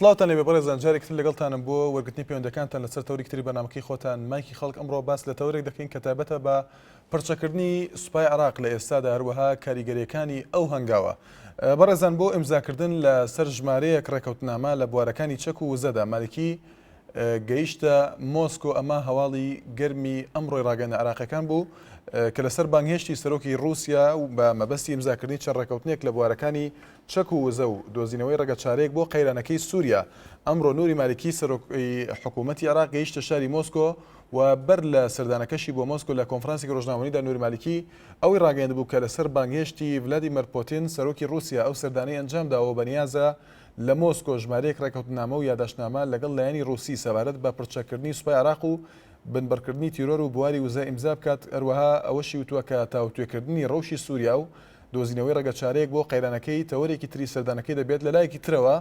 سڵاوتان لێ بەڕێزان جارێکتر لەگەڵتانم بۆ وەرگرتنی پەیوەندەکانتان لەسەر تەوریکتری بەنامەکەی خۆتان مایکی خەڵک ئەمڕۆ باس لە تەورێک دەکەین کە تایبەتە بە پڕچەکردنی سوپای عێراق لە ئێستادا هەروەها کاریگەریەکانی ئەو هەنگاوە. بەڕێزان بۆ ئیمزاکردن لەسەر ژمارەیەک ڕێکەوتنامە لە بوارەکانی چەک و وزەدا مالکی گەیشتە مۆسکۆ. ئەمە هەواڵی گەرمی ئەمڕۆی ڕاگەنە عێراقیەکان بوو کە لەسەر بانگهێشتی سەرۆکی رووسیا و بە مەبەستی ئیمزاکردنی چەند ڕێکەوتنێک لە بوارەکانی چەک و وزە و دۆزینەوەی ڕێگە چارەیەک بۆ قەیرانەکەی سووریا. ئەمڕۆ نوری مالکی سەرۆکی حکوومەتی عێراق گەیشتە شاری مۆسکۆ و بەر لە سەردانەکەشی بۆ مۆسکۆ لە کۆنفرانسی ڕۆژنامەنیدا نوری مالکی ئەوەی ڕاگەیاند بوو کە لەسەر بانگهێشتی ڤلادیمیر پوتین سەرۆکی رووسیا ئەو سەردانەی ئەنجامداوە بەنیازە لە مۆسکۆ ژمارەیەک ڕێکەوتنامە و یادداشتنامە لەگەڵ لایەنی رووسی سەبارەت بە پڕچەکردنی سوپای عێراق و بنبەرکردنی تیرۆر و بواری وزە ئیمزا بکات. هەروەها ئەوەشی وتووە کە تاوتوێکردنی ڕەوشی سووریا و دۆزینەوەی ڕێگە چارەیەک بۆ قەیرانەکەی تەوەرێکی تری سەردانەکەی دەبێت. لەلایەکی ترەوە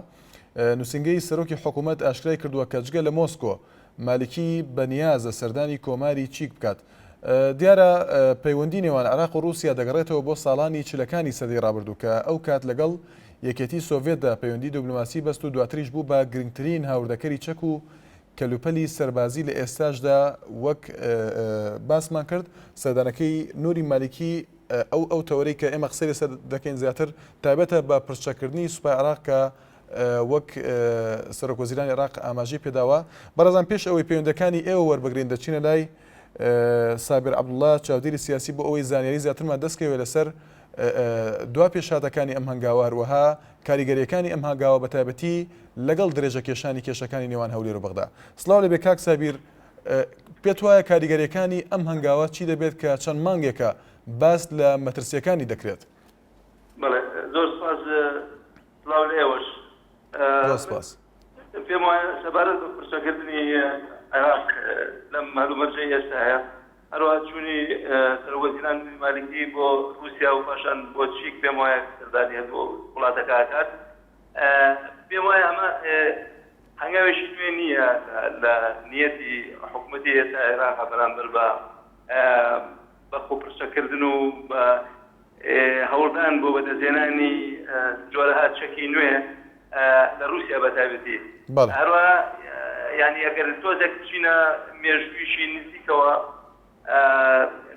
نووسنگەی سەرۆکی حکوومەت ئاشکرای کردووە کە جگە لە مۆسکۆ مالکی بەنیازە سەردانی کۆماری چیک بکات. دیارە پەیوەندی نێوان عێراق و رووسیا دەگەڕێتەوە بۆ ساڵانی چلەکانی سەدەی ڕابردوو کە ئەو کات لەگەڵ یەکێتی سۆڤێتدا پەیوەندی دیپلۆماسی بەست و دواتریش بوو بە گرنگترین هاوردەکەری چەک و کەلوپەلی سەربازی لە ئێستاشدا وەک باسمان کرد سەردانەکەی نوری مالکی ئەو تەوەرەی کە ئێمە قسەی لەسەر دەکەین زیاتر تایبەتە بە پڕچەکردنی سوپای عێراق کە وەک سەرۆکوەزیرانی عێراق ئاماژەی پێداوە. بەڕێزان پێش ئەوەی پەیوەندەکانی ئێوە وەربگرین دەچینە لای سابر عەبدوڵڵا چاودێری سیاسی بۆ ئەوەی زانیاری زیاترمان دەستکەوێت لەسەر دوا پێشهاتەکانی ئەم هەنگاوە هەروەها کاریگەریەکانی ئەم هەنگاوە بە تایبەتی لەگەڵ درێژە کێشانی کێشەکانی نێوان هەولێر و بەغدا. سڵاو لەبێ کاک سابیر، پێت وایە کاریگەریەکانی ئەم هەنگاوە چی دەبێت کە چەند مانگێکە باس لە مەترسیەکانی دەکرێت؟ بەڵێ زۆر سپاس سڵاو لە ئێوەش. سپاس. پێم وایە سەبارەت بە پرسەکردنی عێراق لەم هەلومەرجەی ئێستاە هەروەها چوونی سەرۆکوەزیران نوری مالکی بۆ رووسیا و پاشان بۆ چیک پێم وایە سەردانی بۆ وڵاتەکە هاتات. پێم وایە ئەمە هەنگاوێکی نوێ نییە لە نیەتی حکوومەتی ئێستا عێراق بەرامبەر بە خۆپرسەکردن و بە هەوڵدان بۆ بەدەستهێنانی جۆرەها چەکی نوێ لە رووسیا بەتایبەتی. هەروەها یعنی ئەگەر تۆزێک بچینە مێژوویشی نزیکەوە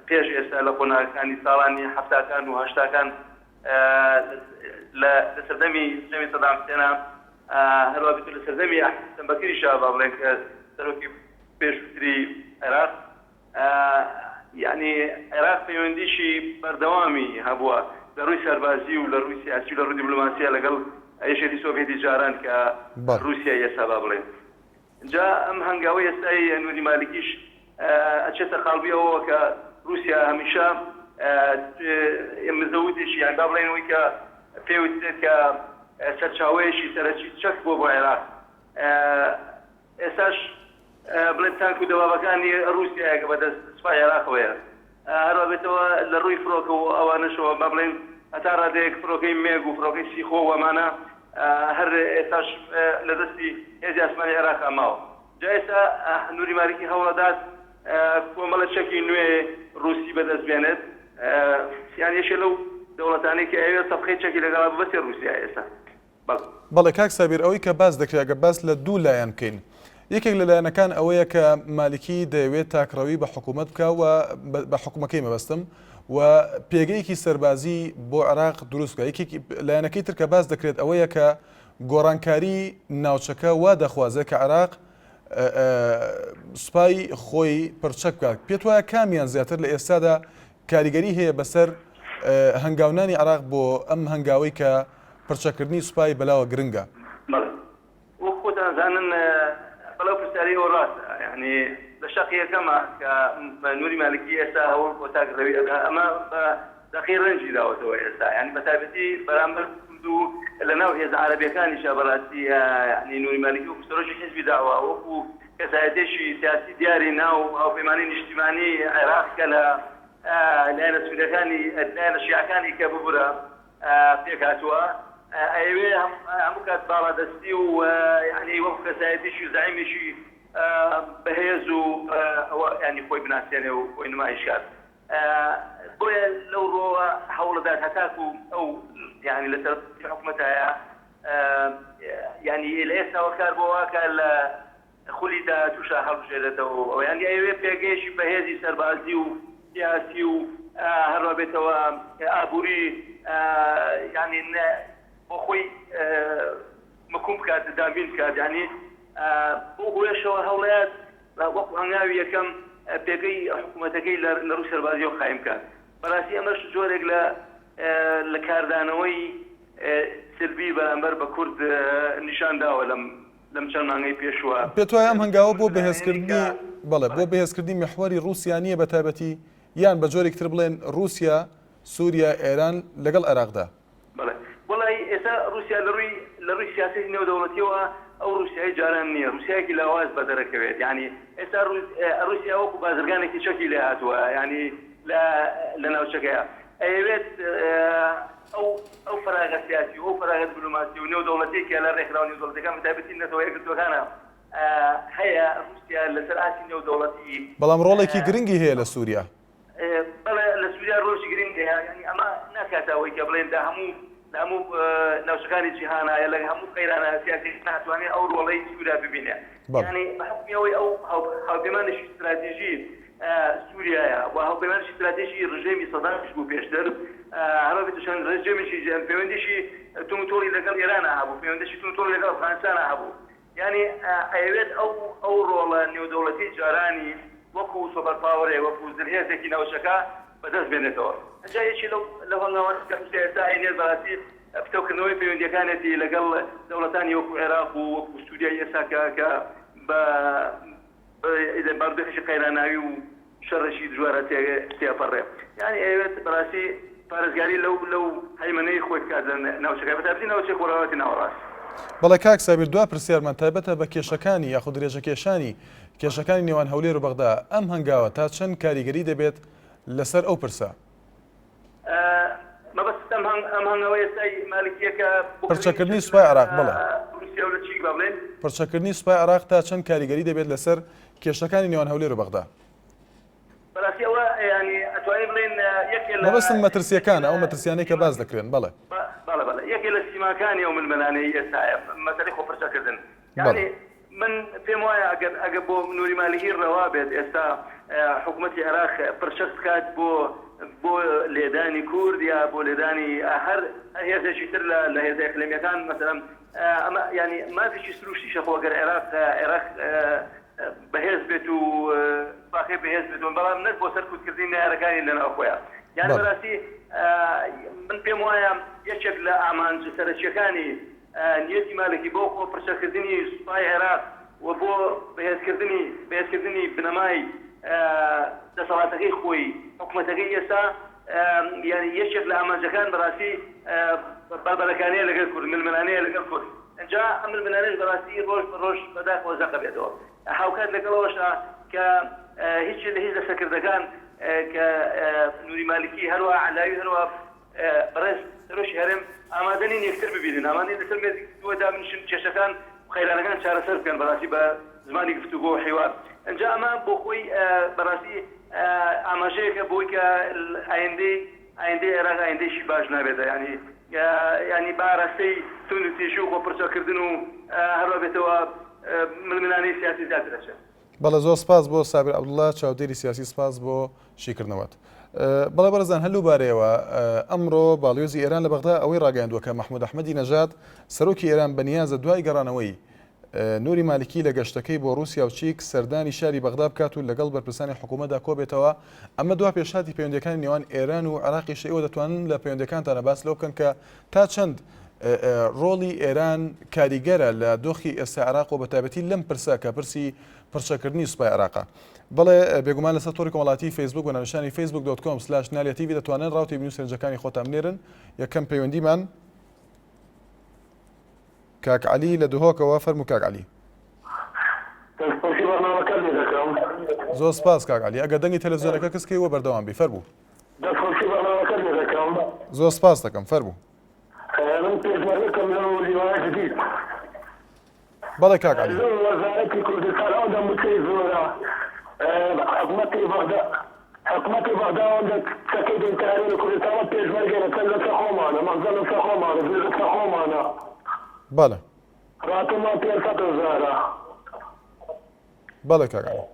پێش ئێستا لە قۆناغەکانی ساڵانی هەفتاکان و هەشتاکان لە سەردەمی سەدام حوسێنە هەروە بێت لە سەردەمی حەسەن بەکریشا با بڵێن کە سەرۆکی پێشووتری عێراق یعنی عێراق پەیوەندیشی بەردەوامی هەبووە لە ڕووی سەربازی و لە ڕووی سیاسی و لە ڕووی دیپلۆماسیە لەگەڵ یەکێتی سۆڤێتی جاران کە رووسیا ئێستا با بڵێن. جا ئەم هەنگاوەی ئێستای نوری مالکیش ئەچێتە قاڵبیەوە کە رووسیا هەمیشە مزەودێکی یان با بڵێنەوەی کە پێویست کە سەرچاوەیەشی سەرەکی چەک بۆ عێراق. ئێستاش بڵێن تانک و دەوابەکانی رووسیایە کە بەدەست سوپای عێراقەوەیە هەروە بێتەوە لە ڕووی فڕۆکە و ئەوانەشەوە با بڵێن هەتا ڕادەیەک فڕۆکەی مێگ و فڕۆکەی سیخۆ وەمانە هەر ئێستاش لە دەستی هێزی ئاسمانی عێراق ماوە. جا ئێستا نوری مالکی هەوڵەدات کۆمەڵە چەکی نوێ رووسی بەدەست بێنێت یان یەکێ لەو دەوڵەتانەی کە ئەوێ سەفخەی چەکی لەگەڵا ببەستێ رووسیا ئێستا. بەڵێ کاک سابیر، ئەوەی کە باس دەکرێت کە باس لە دوو لایەن بکەین. یەکێک لە لایەنەکان ئەوەیە کە مالکی دەیەوێت تاکڕەوی بە حکوومەت بکە و بە حکوومەکەی مەبەستم و پێگەیەکی سەربازی بۆ عێراق دروست بکە. یەکێکی لایەنەکەی تر کە باس دەکرێت ئەوەیە کە گۆڕانکاری ناوچەکە وا دەخوازێت کە عێراق سوپای خۆی پڕچەک بکات. پێت وایە کامیان زیاتر لە ئێستادا کاریگەری هەیە بەسەر هەنگاونانی عێراق بۆ ئەم هەنگاوەی کە پڕچەکردنی سوپای بەلاوە گرنگە؟ وە خۆتان زانن بەڵاو پرسیاری ئەوە ڕاستە، یعنی لە شەقی یەکەمە کە نوری مالکی ئێستا هەوڵ بۆ تاکڕەوی ئەدا ئەمە بە دەقی ڕەنجی داوەتەوە ئێستا، یعنی بەتایبەتی بەرامبەر و لەناو هێز عەرەبیەکانیشە بەڕاستی یعنی نوری مالکی وەکو سەرۆکی حیزبی داوا وەکو کەسایەتێکی سیاسی دیاری ناو هاوپەیمانی نیشتیمانی عێراق کە لە لایەنە سوورەکانی لایەنە شیعەکانی کە ببورە پێکهاتووە ئەوێ هەموو کات باڵادەستی و یعنی وەکو کەسایەتێکی و زعیمێکی بەهێز و ینی خۆی بناسیێنێ و خۆی نمایشکات. بۆیە لەو ڕۆوە هەوڵەدات هەتاکو ئەو یعنی لەسەر حکوومەتایە يعني الاسا وكار بواكا خليدا توشا هالجيرته يعني اي بيجيش بهذه سربازي وسياسي وهربته وابوري يعني اخوي مكوم كاد دامين كاد يعني هو شو هولاد وقت هنگاوی یکم بيجي حكومتكي لروسيا البازيو خايم كان براسي امر جورك لكاردانوي سلبي بامبر بكرد نشان دا لم چن مانگی پیشوا پێتوای ئەم هەنگاوە بۆ بەهێزکردنی بەڵێ بۆ بەهێزکردنی محوەری رووسیا نییە بەتایبەتی یان بە جۆرێکتر بڵێن رووسیا سووریا ئێران لەگەڵ عێراقدا بەڵێ وڵی ئێستا رووسیا لەڕووی سیاسی نێودەوڵەتیەوە ئەو رووسیای جاران نییە رووسیایەکی لاواز بەدەرەکەوێت یعنی ئێستا رووسیا وەکو بازرگانێکی چەکی لێ هاتووە یعنی لە ناوچەکەیە ئەوێت ئەو فراغە سیاسی و فراغە دیپلۆماسی و نێودەوڵەتێکی لە ڕێکخراو نێودەوڵەتەکان بەتایبەتی نەتەوە یەکگرتوەکانە هەیە رووسیا لەسەر ئاسی نێودەوڵەتی بەڵام ڕۆڵێکی گرنگی هەیە لە سووریا بەڵێ لە سووریا ڕۆژی گرنگە یعنی ئەمە ناکاتەوەی کە بڵێن دا هەموو ناوچەکانی جیهانایە لە هەموو قەیرانە سیاسی ناتوانێت ئەو ڕۆڵەی سووریا ببینێ یعنی بەحکمیەوەی ئەو هاوپەیمانێکی استراتیژی سووریایە و هاوپەیمانێکی استراتیژی ڕژێمی سەدامش بوو پێشتر هەڵبێت چەند ڕژێمێکی پەیوەندیشی تۆمتۆری لەگەڵ ئێرانە هەبوو پەیوەندیشی تۆمتۆری لەگەڵ فەرەنسانە هەبوو یعنی ئەوێت ئەو ڕۆڵە نێودەوڵەتی جارانی وەکو سوپەر پاوەرێ وەکو زرهێزێکی ناوچەکە بەدەست بێنێتەوە ئەجا یەکی لەو هەنگاوانە کە ئێستا عینێت بەڕاستی پتەوکردنەوەی پەیوەندیەکانێتی لەگەڵ دەوڵەتانی وەکو عێراق و وەکو سووریا ئێستا کە بە بەردەخشی قەیراناوی و شەڕێکی دژوارە تێپەڕێ یعنی ئەوێت بەڕاستی پارێزگاری لەو هەیمەنەی خۆی بکات لە ناوچەکە بەتابەتی ناوچەی خۆراوەتی ناوەڕاست بەڵێ کاک سابیر دوا پرسیارمان تایبەتە بە کێشەکانی یاخود درێژەکێشانی کێشەکانی نێوان هەولێر و بەغدا ئەم هەنگاوە تا چەند کاریگەری دەبێت لەسەر ئەو پرسە مەبەست ئەم هەنگاوە ئێستای مالکیەکە پرچەکردنی سوپای عێراق بڵێ رووسیا و لە چی با بڵێن پرچەکردنی سوپای عێراق تا چەند کاریگەری دەبێت لەسەر کێشەکانی نێوان هەولێر و بەغدا بەڕاستی ئەوە ینی ئەتوانین بڵێن یەکێ لە مەبەستم مەترسیەکانە ئەو مەترسیانەی کە باز دەکرێن بەڵێ بەڵێ یەکێ لە سیماکانی ئەو ململانەی ئێستایە مەسەلەی خۆپرچەکردن یعنی من پێم وایە ئەگەر بۆ نووری مالیکی ڕەوا بێت ئێستا حکوومەتی عێراق پرچەک بکات بۆ لێدانی کورد یا بۆ لێدانی هەر هێزێکی تر لە هێزە ئەقلیمیەکان مەسەلەن ئەمە ینی مافێکی سروشتی شەخۆ ئەگەر عێراق بەهێز بێت و باقی بەهێز بێت و بەڵام نەک بۆ سەرکوتکردنی نارەکانی لەناو خۆیان یان بەڕاستی من پێم وایە یەکێک لە ئامانجە سەرچیەکانی نیەتی مالکی بۆ خۆ پرچەکردنی سوپای عێراق و بۆ بەهێزکردنی بنەمای دەسەڵاتەکەی خۆی حکوومەتەکەی ئێستا یعنی یەکێک لە ئامانجەکان بەڕاستی بەربەرەکانەیە لەگەڵ کورد ململانەیە لەگەڵ کورد ئەجا ئەم ململانەش بەڕاستی ڕۆژ بەڕۆژ بەداخەوە زەقە بێتەوە هاوکات لەگەڵەوەشە کە هیچ لە هیچ دەسەکردەکان کە نووری مالکی هەروە عەلاوی هەروە بەڕێز سەرۆشی هەرێم ئامادەنین یەکتر ببینن ئامادەنین لەسەر مێزیکەوەدا بنشن کێشەکان و خەیرانەکان چارەسەر بکەن بەڕاستی بە زمانی گفتوگۆ و حیوار ئەنجا ئەمە بۆ خۆی بەڕاستی ئاماژەیەکە بۆی کە ئایندەی عێراق ئایندەیشی باش نابێتە ینی باڕاستەی تون و تێژی و خۆپرچەکردن و هەروە بێتەوە ململانەی سیاسی زیاتر دەچێت بەڵێ زۆر سپاس بۆ سابیر عەبدوڵڵا چاودێری سیاسی سپاس بۆ شیکردنەوەت بەڵێ بەڕێزان هەلوو بارەیەوە ئەمڕۆ باڵیۆزی ئێران لە بەغدا ئەوەی ڕاگەیاندووە کە مەحموود ئەحمەدی نەژاد سەرۆکی ئێران بەنیازە دوای گەڕانەوەی نووری مالکی لە گەشتەکەی بۆ رووسیا و چیک سەردانی شاری بەغدا بکات و لەگەڵ بەرپرسانی حکوومەتدا کۆبێتەوە ئەمە دوا پێشاتی پەیوەندیەکانی نێوان ئێران و عێراقیش ئێوە دەتوانن لە پەیوەندیەکانتانە باس لەو بکەن کە تا چەند ڕۆڵی ئێران کاریگەرە لە دۆخی ئێستا عێراق و بەتایبەتی لەم پرسە کە پرسی پرچەکردنی سوپای عێراقە بەڵێ بێگومان لەسەر تۆڕی کۆمەڵاتی فەیسبوک و ناونیشانی facebook.com/نالیەتیڤی دەتوانن ڕاوتی بنووس سەرنجەکانی خۆتان بنێرن یەکەم پەیوەندیمان کاک عەلی لە دهۆکەوە فەرموو کاک عەلی زۆر سپاس کاک عەلی ئەگەر دەنگی تەلەڤیزیۆنەکە کەسکەوە بەردەوام بی فەرموو زۆر سپاس دەکەم فەرموو بەڵێ کاک عەلی وەزارەتی کوردستان ئەو دەموچەی زۆرە حکوومەتی بەغدا ئەوەندە چەکەی دینکاری لە کوردستانەوە پێشمەرگێنە چەند لەسەر خۆمانە مەغزە لەسەر خۆمانە زێر لەسەر خۆمانە بەڵێ ڕاتۆمان 500,000 بەڵێ کاکانی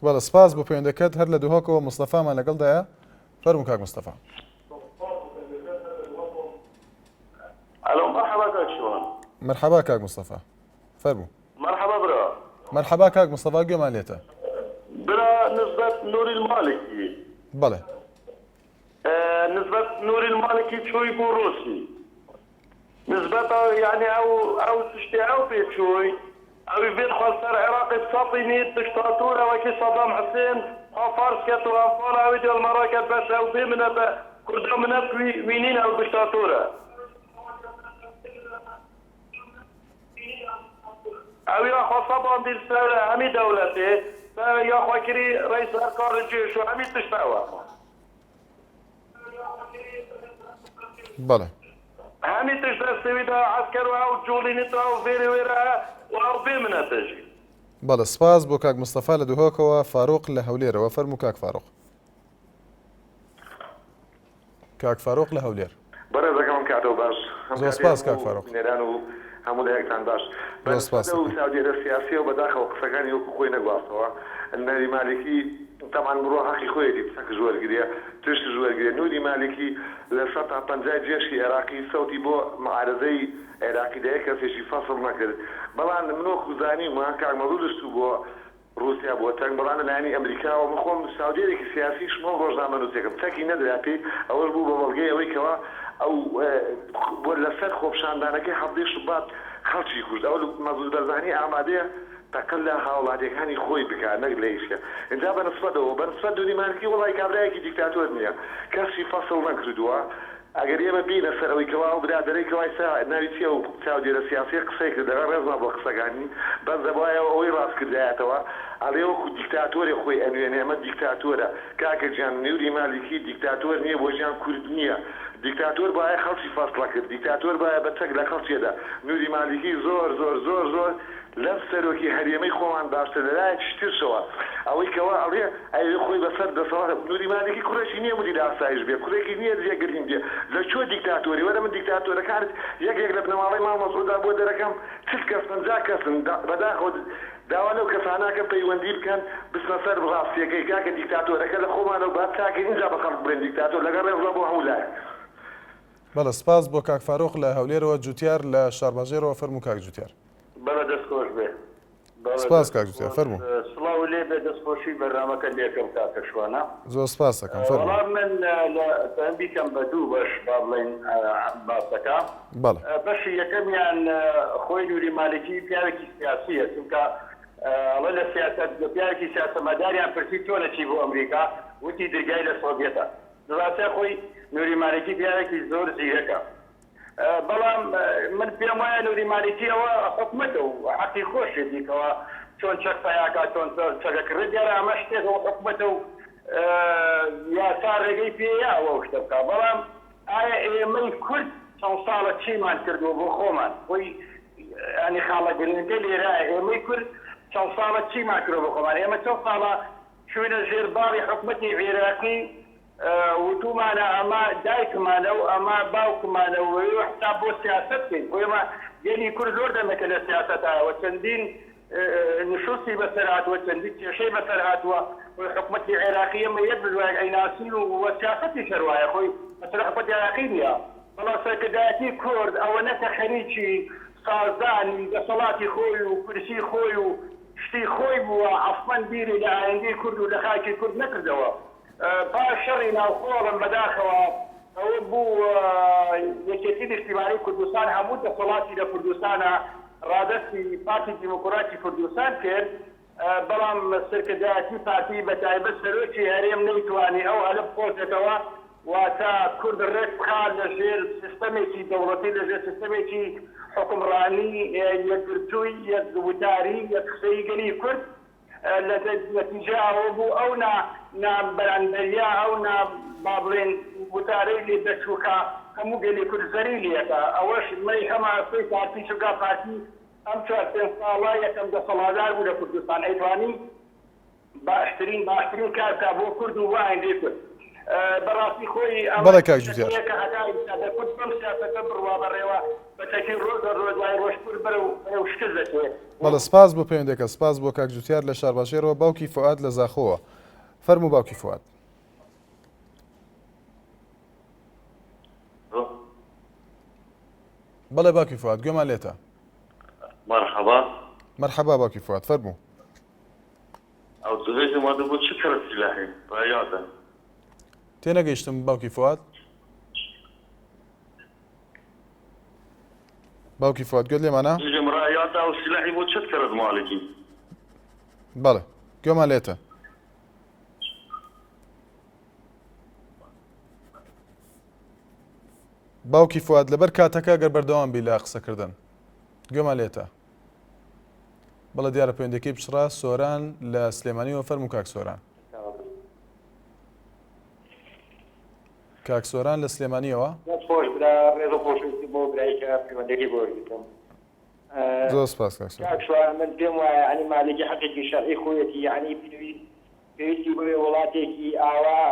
بەڵێ سپاس بۆ پەیوەندەکەت هەر لە دووهۆکەوە مستەفامان لەگەڵدایە فەرموو کاک مستەفا الو مرحبا كاك شلون؟ مرحبا کاک مستەفا فەرموو مرحبا برا مرحبا کاک مستەفا گوێمان لێتە برا نسبة نوري المالكي بەڵێ نسبة نوري المالكي شوي بوروسي نسبة يعني او تشتي او في شوي او يبين خلصر عراقي بساطيني دكتاتورة وكي صدام حسين او فارس كاتو انفال او ديال المراكز بس او بيمنا كردو منات وينين او دكتاتورة او يا خو صدام ديال همي دولتي يا خو كري رئيس اركان الجيش وهمي تشتاوى بەڵێ همي تشتاوى سويدا عسكر او جولينيتا او فيري ويرا او بيمنا تجي بەڵێ سپاس بۆ کاک مستەفا لە دووهۆکەوە فاروق لە هەولێرەوە فەرموو کاک فاروق کاک فاروق لە هەولێر بەڕێزەکەم کاتەوە باش زۆر سپاس کاک فاروق نێران و هەموو لایەکتان باش زۆر سپاس ساودێرە سیاسی و بەداخەوە قسەکانی وەکو خۆی نەگواستەوە نەری مالکی تەمان بڕۆ حەقی خۆیەتی پسەک ژوەرگرێ تشت ژوەرگرێ نوری مالکی لە 150 جێشی عێراقی سەوتی بۆ معارەزەی عێراقی دەیە کەسێکی فەسڵ نەکرد بەڵام منۆ خوزانی وان کارمەڵوو دەستوو بۆ رووسیا بۆ تەنگ بەڵام لەلایەنی ئەمریکاوە من خۆم ساودێرێکی سیاسی شمۆ ڕۆژنامە نووسێکم تەکی نەدراپێ ئەوەش بوو بە بەڵگەی ئەوەی کەوا ئەو بۆ لەسەر خۆپشاندانەکەی هەفتەی شوبات خەڵکی کوشت ئەو مەزوود بەرزانی ئامادەیە تەقل لە هاوڵاتیەکانی خۆی بکات نەک لە هیچکە اینجا بەنسبەتەوە بەنسبەت دووریمانکی وڵای کابرایەکی دیکتاتۆر نییە کەسی فەسڵ نەکردووە ئەگەر ئێمە بینە سەرەوەی کەوا و برادەرەی کەوای ناوی چیە و چاودێرە سیاسی قسەی کرد دەگە ڕێزما بۆ قسەکانی بەس دەبایەوە ئەوەی ڕاست کردایەتەوە ئەڵێ وەکو دیکتاتۆری خۆی ئەنوێنێ ئەمە دیکتاتۆرە کاکە گیان نوری مالکی دیکتاتۆر نییە بۆ ژیان کورد نییە دیکتاتۆر باە خەڵکی فاستڵە کرد دیکتاتۆر باە بە چەک لە خەڵکیێدا نوری مالکی زۆر زۆر زۆر زۆر لەم سەرۆکی هەرێمەی خۆمان باشتر لەلایەک شترشەوە ئەوەی کەوا ئەڵێ ئەوێ خۆی بەسەر دەسەڵات نوری مالکی کوڕێکی نییە مدیر ئاسایش بێ کوڕێکی نییە جێگرین بێ لە چۆ دیکتاتۆری وەرە من دیکتاتۆرەکانت یەکێک لە بنەماڵی ماڵ مەسعودا بۆ دەرەکەم چ کەس 50 کەسن بەداخەوە داوا لەو کەساناکە پەیوەندی بکەن بچنە سەر ڕاستیەکەی کاکە دیکتاتۆرەکە لە خۆمانەوە با چاکە اینجا بە خەڵک بڵێن دیکتاتۆر لەگەڵ ڕێزڵە بۆ هەموو لایەک بەڵێ سپاس بۆ کاک فاروق لە هەولێرەوە جوتیار لە شارباژێرەوە فەرموو کاک جوتیار بەڵە دەستخۆش بێ سپاس کاک جوتیار فەرموو سڵاو لێ بێ دەستخۆشی بەرنامەکە لێکم کاکە شوانە زۆر سپاس دەکەم فەرموو وەڵام من بیکەم بە دوو بەش با بڵێن باسەکە بەڵێ بەشی یەکەمیان خۆی نوری مالکی پیاوێکی سیاسیە چونکە ئەڵە لە سیاست پیاوێکی سیاسەمەداریان پرسی تۆ لە چی بۆ ئەمریکا وتی دەرگای لە سۆڤێتە دەڕاستە خۆی نوری مالکی پیاوێکی زۆر زیرەکە بەڵام من پێم وایە نوری مالکیەوە حکومەتە و حەقی خۆشێ دیکەوە چۆن چەک پیاکە چۆن چەکەکڕێت دیارە ئەمە شتێکەوە حکومەتە و یاسا ڕێگەی پێیاوە شتە بکە بەڵام ئایا ئێمەی کورد چەند ساڵە چیمان کردووە بۆ خۆمان خۆی ینی خاڵەگرنگە لێرایە ئێمەی کورد چەند ساڵە چیمان کردووە بۆ خۆمان ئێمە چەند ساڵە چوینە ژێر باڵی حکومەتی عێراقی وتومانە ئەمە دایکمانە و ئەمە باوکمانە و حتا بۆ سیاست بکەین ئێمە گەلی کورد زۆر دەمەکە لە سیاستایەوە چەندین نشوسی بەسەر هاتووە چەندین کێشەی بەسەر هاتووە حکومەتی عێراقی ئەمە یەک بزوایە ئەیناسین و سیاسەتی شەروایە خۆی مەسەر حکومەتی عێراقی نییە بەڵام سەرکردایەتی کورد ئەوە نەکە خەریکی سازدانی دەسەڵاتی خۆی و کورسی خۆی و شتی خۆی بووە عەفمەن بیری لە ئایندەی کورد و لە خاکی کورد نەکردەوە پاش شەڕی ناوخۆڵم بەداخەوە ئەوە بوو یەکێتی نیشتیمانی کوردستان هەموو دەسەڵاتی لە کوردستانە ڕادەستی پارتی دیموکراتی کوردستان کرد بەڵام سەرکردایەتی پارتی بەتایبەت سەرۆکی هەرێم نەیتوانی ئەو هەلە بخۆتێتەوە واتە کورد ڕێک بخات لەژێر سیستەمێکی دەوڵەتی لەژێر سیستەمێکی حکومڕانی یەکگرتووی یەکوتاری یەک قسەی گەلی کورد نتیجە ئەوە بوو ئەو نابەرانبەریە ئەو با بڵێن وتارەی لێ دەچووکە هەموو گەلی کورد زەریلیەکە ئەوەش مەی هەما سۆی پارتی چووکە پارتی ئەم 4 ساڵە یەکەم دەسەڵاتدار بوو لە کوردستان ئەیتوانی باشترین کارکە بۆ کورد و وایندێ کورد بەڕاستی خۆی بەڵێ کاک جوتیار. دەکوت بەم سیاسەکە بڕوا بەڕێوە بەتەکی ڕۆژ ڕۆژپور بەرەو شکل دەچێت. بەڵێ سپاس بۆ پەیوەندێکە، سپاس بۆ کاک جوتیار لە شارباژێرەوە. باوکی فواد لە زاخۆوە. فەرموو باوکی فواد. بەڵێ باوکی فواد گوێمان لێتە. مرحبا. مرحبا باوکی فواد فەرموو. او تغيث ما تقول شكر السلاحي رياضا. تێنەگەیشتم باوکی فواد. باوکی فواد گوێت لێمانە؟ نجم رياضا او السلاحي بو شكر مالكي. بەڵێ گوێمان لێتە. باوکی فواد لەبەر کاتەکە گەر بەردەوام بی لە قسەکردن. گوێمان لێتە. بەڵێ دیارە پەیوەندەکەی پشڕا. سۆران لە سلێمانیەوە فەرموو کاک سۆران. کاک سۆران لە سلێمانیەوە. خۆش برا ڕێزە خۆشویستی بۆ برایکە پەیوەندەکەی بۆ وەرگرتم. زۆر سپاس کاک سۆران. کاک سۆران من پێم وایە ینی مالێکی حەقێکی شەرعی خۆیەتی یعنی پێویستی بۆ وڵاتێکی ئاوا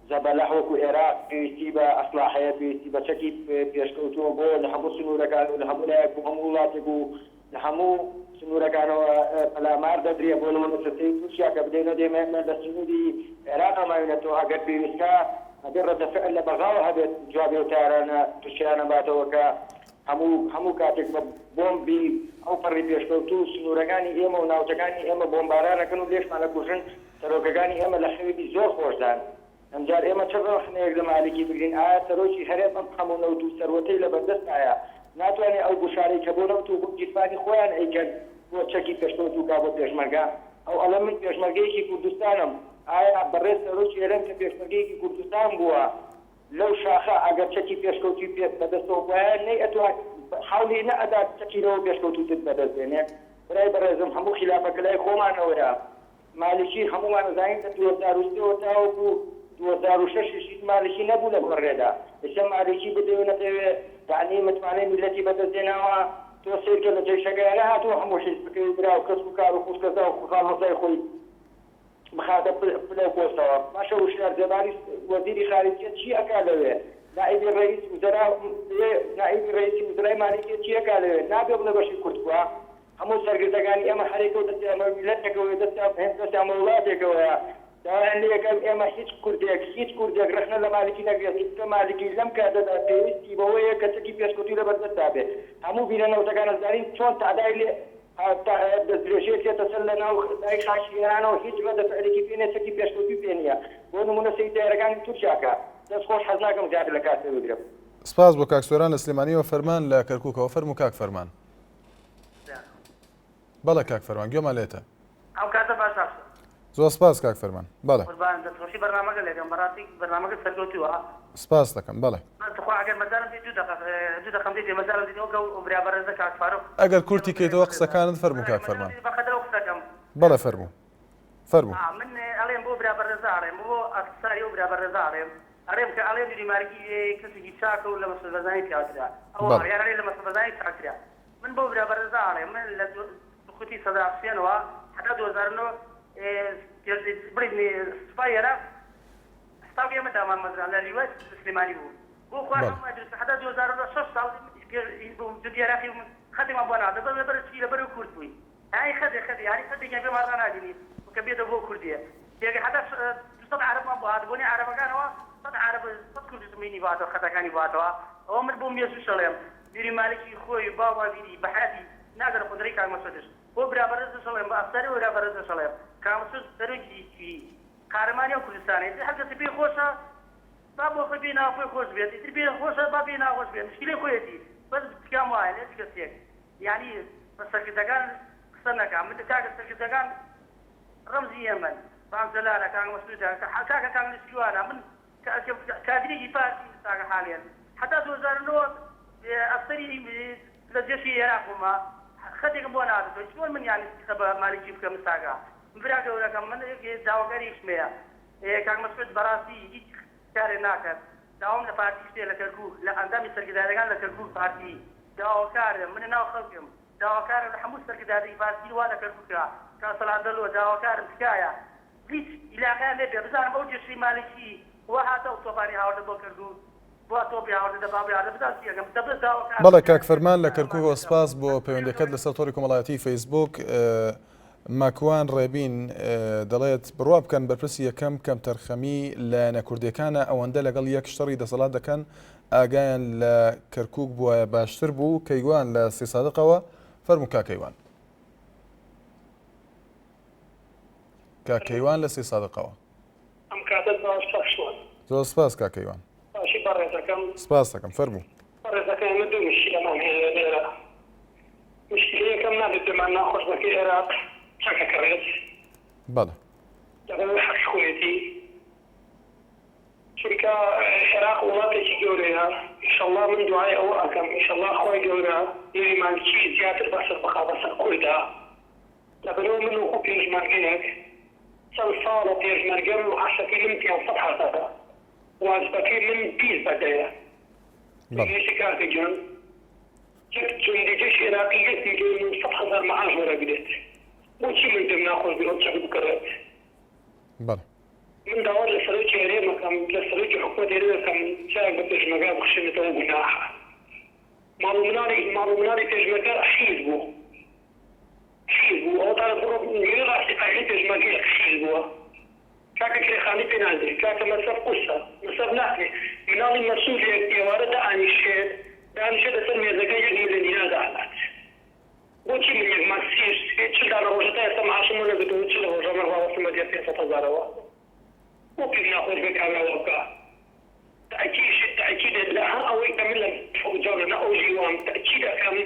زەبەلەح وەکو عێراق پێویستی بە ئەسلاحەیە پێویستی بە چەکی پێشکەوتووە بۆ لە هەموو سنوورەکان و لە هەموو لایەک و هەموو وڵاتێک و لە هەموو سنوورەکانەوە پەلامار دەدرێ بۆ نمونە سەرسەی تووشیا کە بدەینە دێمە لە سنووری عێراق ئەماوێنێتەوە ئەگەر پێویستکە ئەگەر ڕەدەفعل لە بەغاوە هەبێت جوابێ وتارانە تووشیانە باتەوە کە هەموو کاتێک بە بۆمبی ئەو پەڕی پێشکەوتوو سنوورەکانی ئێمە و ناوچەکانی ئێمە بۆمبارانەکەن و لێشمانە کوژن سەرۆکەکانی ئێمە لە خەوێکی زۆر خۆشدان. ئەمجار ئێمە چ ڕخنەیەک لە مالێکی بگرین ئایا سەرۆکی هەرێم ئەم هەموو نەوت و سەروەتەی لە بەردەست ئایا ناتوانێت ئەو گوشارەی کە بۆ نەوت و گیرفانی خۆیان ئەیکەن بۆ چەکی پێشکەوتوو کا بۆ پێشمەرگا ئەو ئەڵە من پێشمەرگەیەکی کوردستانم ئایا بەڕێز سەرۆکی هەرێم کە پێشمەرگەیەکی کوردستان بووە لەو شاخە ئەگەر چەکی پێشکەوتی پێ بەدەستەوە بۆیان نەی ئەتوان حاولی نەئەدا چەکیرەوە پێشکەوتوتت بەدەست بێنێ. برای بەڕێزم هەموو خلافەکە لای خۆمانەوەیە مالکی هەمومان زانین کە 2023 تاوەکو 2006 مالکی نەبوو لە بڕێدا ئێستا مالکی بدەوێنەتەوێ یعنی متمانەی میلەتی بەدەستێناوە تۆ سیرکە لە جێشەکەیانە هاتووە هەموو حیزب بکەوی برا و کەس و کار و خوشکەزا و خاڵمەزای خۆی بخاتە پلە پۆستەوە باشە وشیار جەباری وەزیری خارجیە چی ئەکا لەوێ نائیبی ڕئیس وزرای مالکیە چی ئەکا لەوێ نابێ بڵێ بەشی کورتکووە هەموو سەرگردەکانی ئێمە هەرێکەوە دەستی ئەمە میلەتێکەوە دەستی ئەمە وڵاتێکەوەیە داوایان لێەکەم ئێمە هیچ کوردێک ڕخنە لە مالکی نەگرێت کە مالکی لەم کاتەدا پێویستی بەوەیە کە چەکی پێشکەوتی لە بەردەستا بێت هەموو بیرەنەوتەکان ئەزانین چۆن تعدای لێ دەستدرێژێت تێتە سەر لە ناو دای خاکیێرانەوە هیچ ڕەدەفعلێکی پێ نیە چەکی پێشکەوتی پێ نییە بۆ نمونە سەیدایەرەکانی تورکیاکە دەست خۆش حەز ناکەم زیاتر لە کاتێ بگرم. سپاس بۆ کاک سۆران لە سلێمانیەوە. فەرمان لە کەرکووکەوە فەرموو کاک فەرمان. بەڵێ کاک فەرمان گوێمان لێتە. ئەو کاتە باشە. زۆر سپاس کاک فەرمان. بەڵێ قوربان دەستخۆشی بەرنامەکە لێکەم بەڕاستی بەرنامەکە سەرکەوتووە. سپاس دەکەم. بەڵێ خوا ئەگەر مەزارم پێ دوو دەقەم دێت مەزارم دیتەوە کە و برا بەڕێزە کاک فاروق ئەگەر کورتی کەیتەوە قسەکانت فەرموو کاک فەرمان. بەقەدرەوە قسەکەم. بەڵێ فەرموو. من ئەڵێم بۆ برا بەڕێزە ئاڵێم بۆ ئەفساری و برا بەڕێزە ئاڵێم ئەڵێم کە ئەڵێم دیمارکی کەسێکی چاکە و لە مەسەلبەزانی پیاوترا ئەو یارە لە مەسەلبەزانی چاکرا من بۆ برا بەڕێزە ئاڵێم من لە خوتی سەدا حوسێنەوە حتا 2009 بڕیدنی سوپای عێراق هەستا ئێمە دامان مەزرا لە لیوەت سلێمانی بوو بۆ خوا حتا 2006 ساڵ جودی عێراقی خەتێمان بۆ نادە بەرچی لەبەر و کورد بووی هاي خدي يعني خدي جنب ما أنا جني وكبيده بو كردية يعني حتى صد عرب ما بعد بني عرب كانوا صد عرب صد كرد زميني بعده خدا كاني بعده هم بوم يسوع سلام ديري مالكي خوي بابا ديري بحاتي نقدر قدري كان مسدس هو برابر سلام بأفسر برابر سلام كان مسدس درجي في كارمانيا وكردستان حتى تبي خوشة بابو خبينا خوي خوش بيت تبي خوشة بابينا خوش بيت مشكلة خويتي بس كم واحد إيش كسيك يعني بس كده كان سنة من كان رمزي يمن بعض زلالة كان مسؤولة كان نسيوانا من كادري يفاتي ساق حاليا حتى 2009 أفسري للجيش العراق وما خدي كبونا هذا شلون من يعني سبب مالي جيب كم ساقا مفرق ولا كم من داوكري إسماعيل كان مسؤول براسي هيك كاري ناكر داوم لفاتي شيء لكركوك لا عندما يصير كذا كان لكركوك فاتي داوكار من ناو خلقهم داوكار الحموس كذا هذه فاتي ولا كركوكا كان صلاة دلو داوكار مسكايا ليش إلى كان نبي بس أنا بوجه شيء مالكي وهذا وطبعا هذا بكردو وطبعا هذا بابي هذا بدأت يعمل تبدأ بەڵێ کاک فەرمان لە کەرکووک سپاس بۆ پەیوەندەکەت لەسەر تۆڕی کۆمەڵایەتی فەیسبوک. ماکوان ڕێبین دەڵێت بڕوا بکەن بەرپرسی یەکەم کەم تەرخەمی لە نەکوردیەکانە ئەوەندە لەگەڵ یەک شەڕی دەسەڵات دەکەن ئاگایان لە کەرکووک بووە باشتر بوو. کەیوان لە سێ سادقەوە فەرموو کاکەیوان. کاکەیوان لە سێ سادقەوە. ئەم کاتت باش تەخشوان. زۆر سپاس کاکەیوان. باشی بەڕێزەکەم. سپاس دەکەم فەرموو. بەڕێزەکەم من دوو مشکلەمان هەیە لێرە. مشکلە یەکەم نابێت پێمان ناخۆشبەکەی عێراق چاکەکەڕێت. بەڵێ. لەبەر حەقخوێتی. چونکە عێراق وڵاتێکی گەورەیە. ئینشەڵڵا من دوعای ئەوە ئەکەم. ئینشەڵڵا خۆی گەورە نوێی مالکی زیاتر بەسەر بخا بەسەر کووردا. لەبەرەوە من وەکو پێشمەرگەیەک چەند ساڵە پێشمەرگەم و عەشەکەی من 500 حەسەبە. واجبەکەی من 20 بەدەیە. بەڵێ کاکە گیان جندێکی عێراقی 100,000 معاش وەرەگرێت. بۆچی من پێم ناخۆش بێ ئەو چەک بکڕێت؟ بەڵێ. من داوا لە سەرۆکی هەرێمەکەم لە سەرۆکی حکومەت هەرێمەکەم چاک بە پێشمەرگا بخشێنێتەوە گوناحە. ماڵ و مناڵی پێشمەرگا حیز بوو. ئەو تا بڕۆ وێ ڕاستی قایلی پێشمەرگەیەک حیز بووە. کاکە کرێخانی پێ نادرێت. کاکە مەسەف قوسە. مەسەف ناکرێت. مناڵی مەسئولێک ئێوارە دائانیشێت لەسەر مێزەکە 1 ملیۆن دینار داهات. بۆچی من یەک ماسیر چل دانە ڕۆژەکە ئێستا معاشم نەگرتووە چل ڕۆژە مەڕاوەستمە دێ 500,000ەوە. بۆ پێم ناخۆش بێ کاراوە بکە. تأکیدێت لە هەر ئەوەی کە من لە فوقجاڵە نە ئەو ژیوان تأکید ئەکەم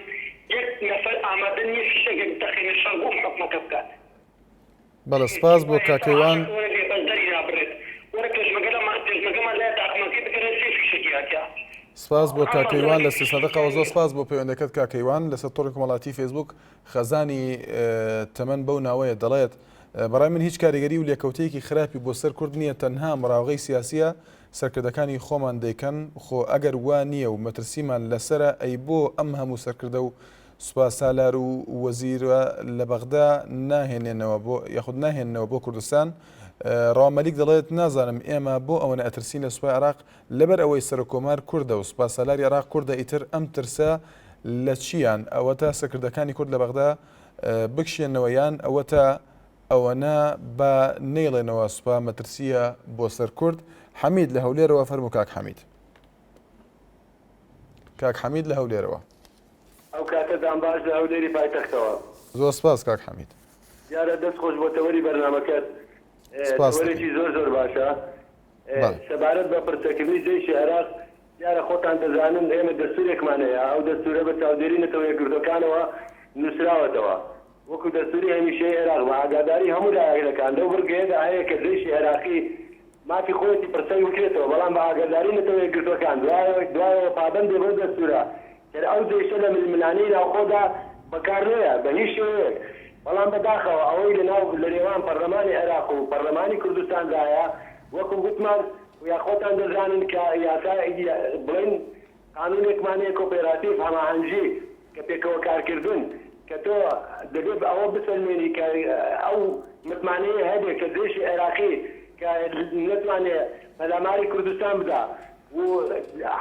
یەک نەفەر ئامادە نییە فیشەکێک بتەخێنێت شەڕ بۆ حکومەکە بکات. بەڵێ سپاس بۆ کاکەیوان. سپاس بۆ کاکەیوان لە سێ سادقەوە. زۆر سپاس بۆ پەیوەندەکەت کاکەیوان لەسەر تۆڕی کۆمەڵایەتی فەیسبوک. خەزانی تەمەن بەو ناوەیە دەڵێت بەڕای من هیچ کاریگەری و لێکەوتەیەکی خراپی بۆ سەر کورد نییە، تەنها مراوغەی سیاسیە سەرکردەکانی خۆمان دەیکەن. خۆ ئەگەر وا نییە و مەترسیمان لەسرە ئەی بۆ ئەم هەموو سەرکردە و سوپاسالار و وەزیرە لە بەغدا ناهێنێنەوە بۆ یاخود ناهێننەوە بۆ کوردستان. ڕامەلیک دەڵێت نازانم ئێمە بۆ ئەوەنە ئەترسین لە سوپای عێراق لەبەر ئەوەی سەرۆکۆمار کووردە و سوپاسالاری عێراق کووردە ئیتر ئەم ترسە لە چیان؟ ئەوە تا سەرکردەکانی کورد لە بەغدا بکشێنەوەیان ئەوە تا ئەوەنە بە نەیڵێنەوە سوپا مەترسیە بۆ سەر کورد. حەمید لە هەولێرەوە فەرموو کاک حەمید. کاک حەمید لە هەولێرەوە. ئەو کاتەدان باش لە هەولێری پایتەختەوە. زۆر سپاس کاک حەمید. دیارە دەست خۆش بۆ تەوەری بەرنامەکەت. تەوەرێکی زۆر باشە. سەبارەت بە پرسەکردنی جێیشی عێراق دیارە خۆتان دەزانن ئێمە دەستورێکمان هەیە. ئەو دەستورە بە چاودێری نەتەوە یەکگرتوەکانەوە نووسراوەتەوە. وەکو دەستوری هەمیشەی عێراق بە ئاگاداری هەموو لایەکەکان لەو بڕگەیەدا هەیە کە جێیشی عێراقی مافی خۆیەتی پرسەی وکرێتەوە، بەڵام بە ئاگاداری نەتەوە یەکگرتوەکان دوایەوە پابەندێ بۆ دەستورە ئەو جێشە لە ململانەی ناوخۆدا بەکار نەیە بە هیچ شێوەیەک. بەڵام بەداخەوە ئەوەی لە نێوان پەرلەمانی عێراق و پەرلەمانی کوردستاندایە وەکو گوتمان یاخۆتان دەزانن کە یاسا بڵین قانونێکمانەیە کۆپێراتیڤ هەماهەنگی کە پێکەوە کارکردن کە تۆ دەبێت ئەوە بسەلمێنی کە ئەو متمانەیە هەبێت کە جێشی عێراقی کە نتوانێت پەلاماری کوردستان بدا و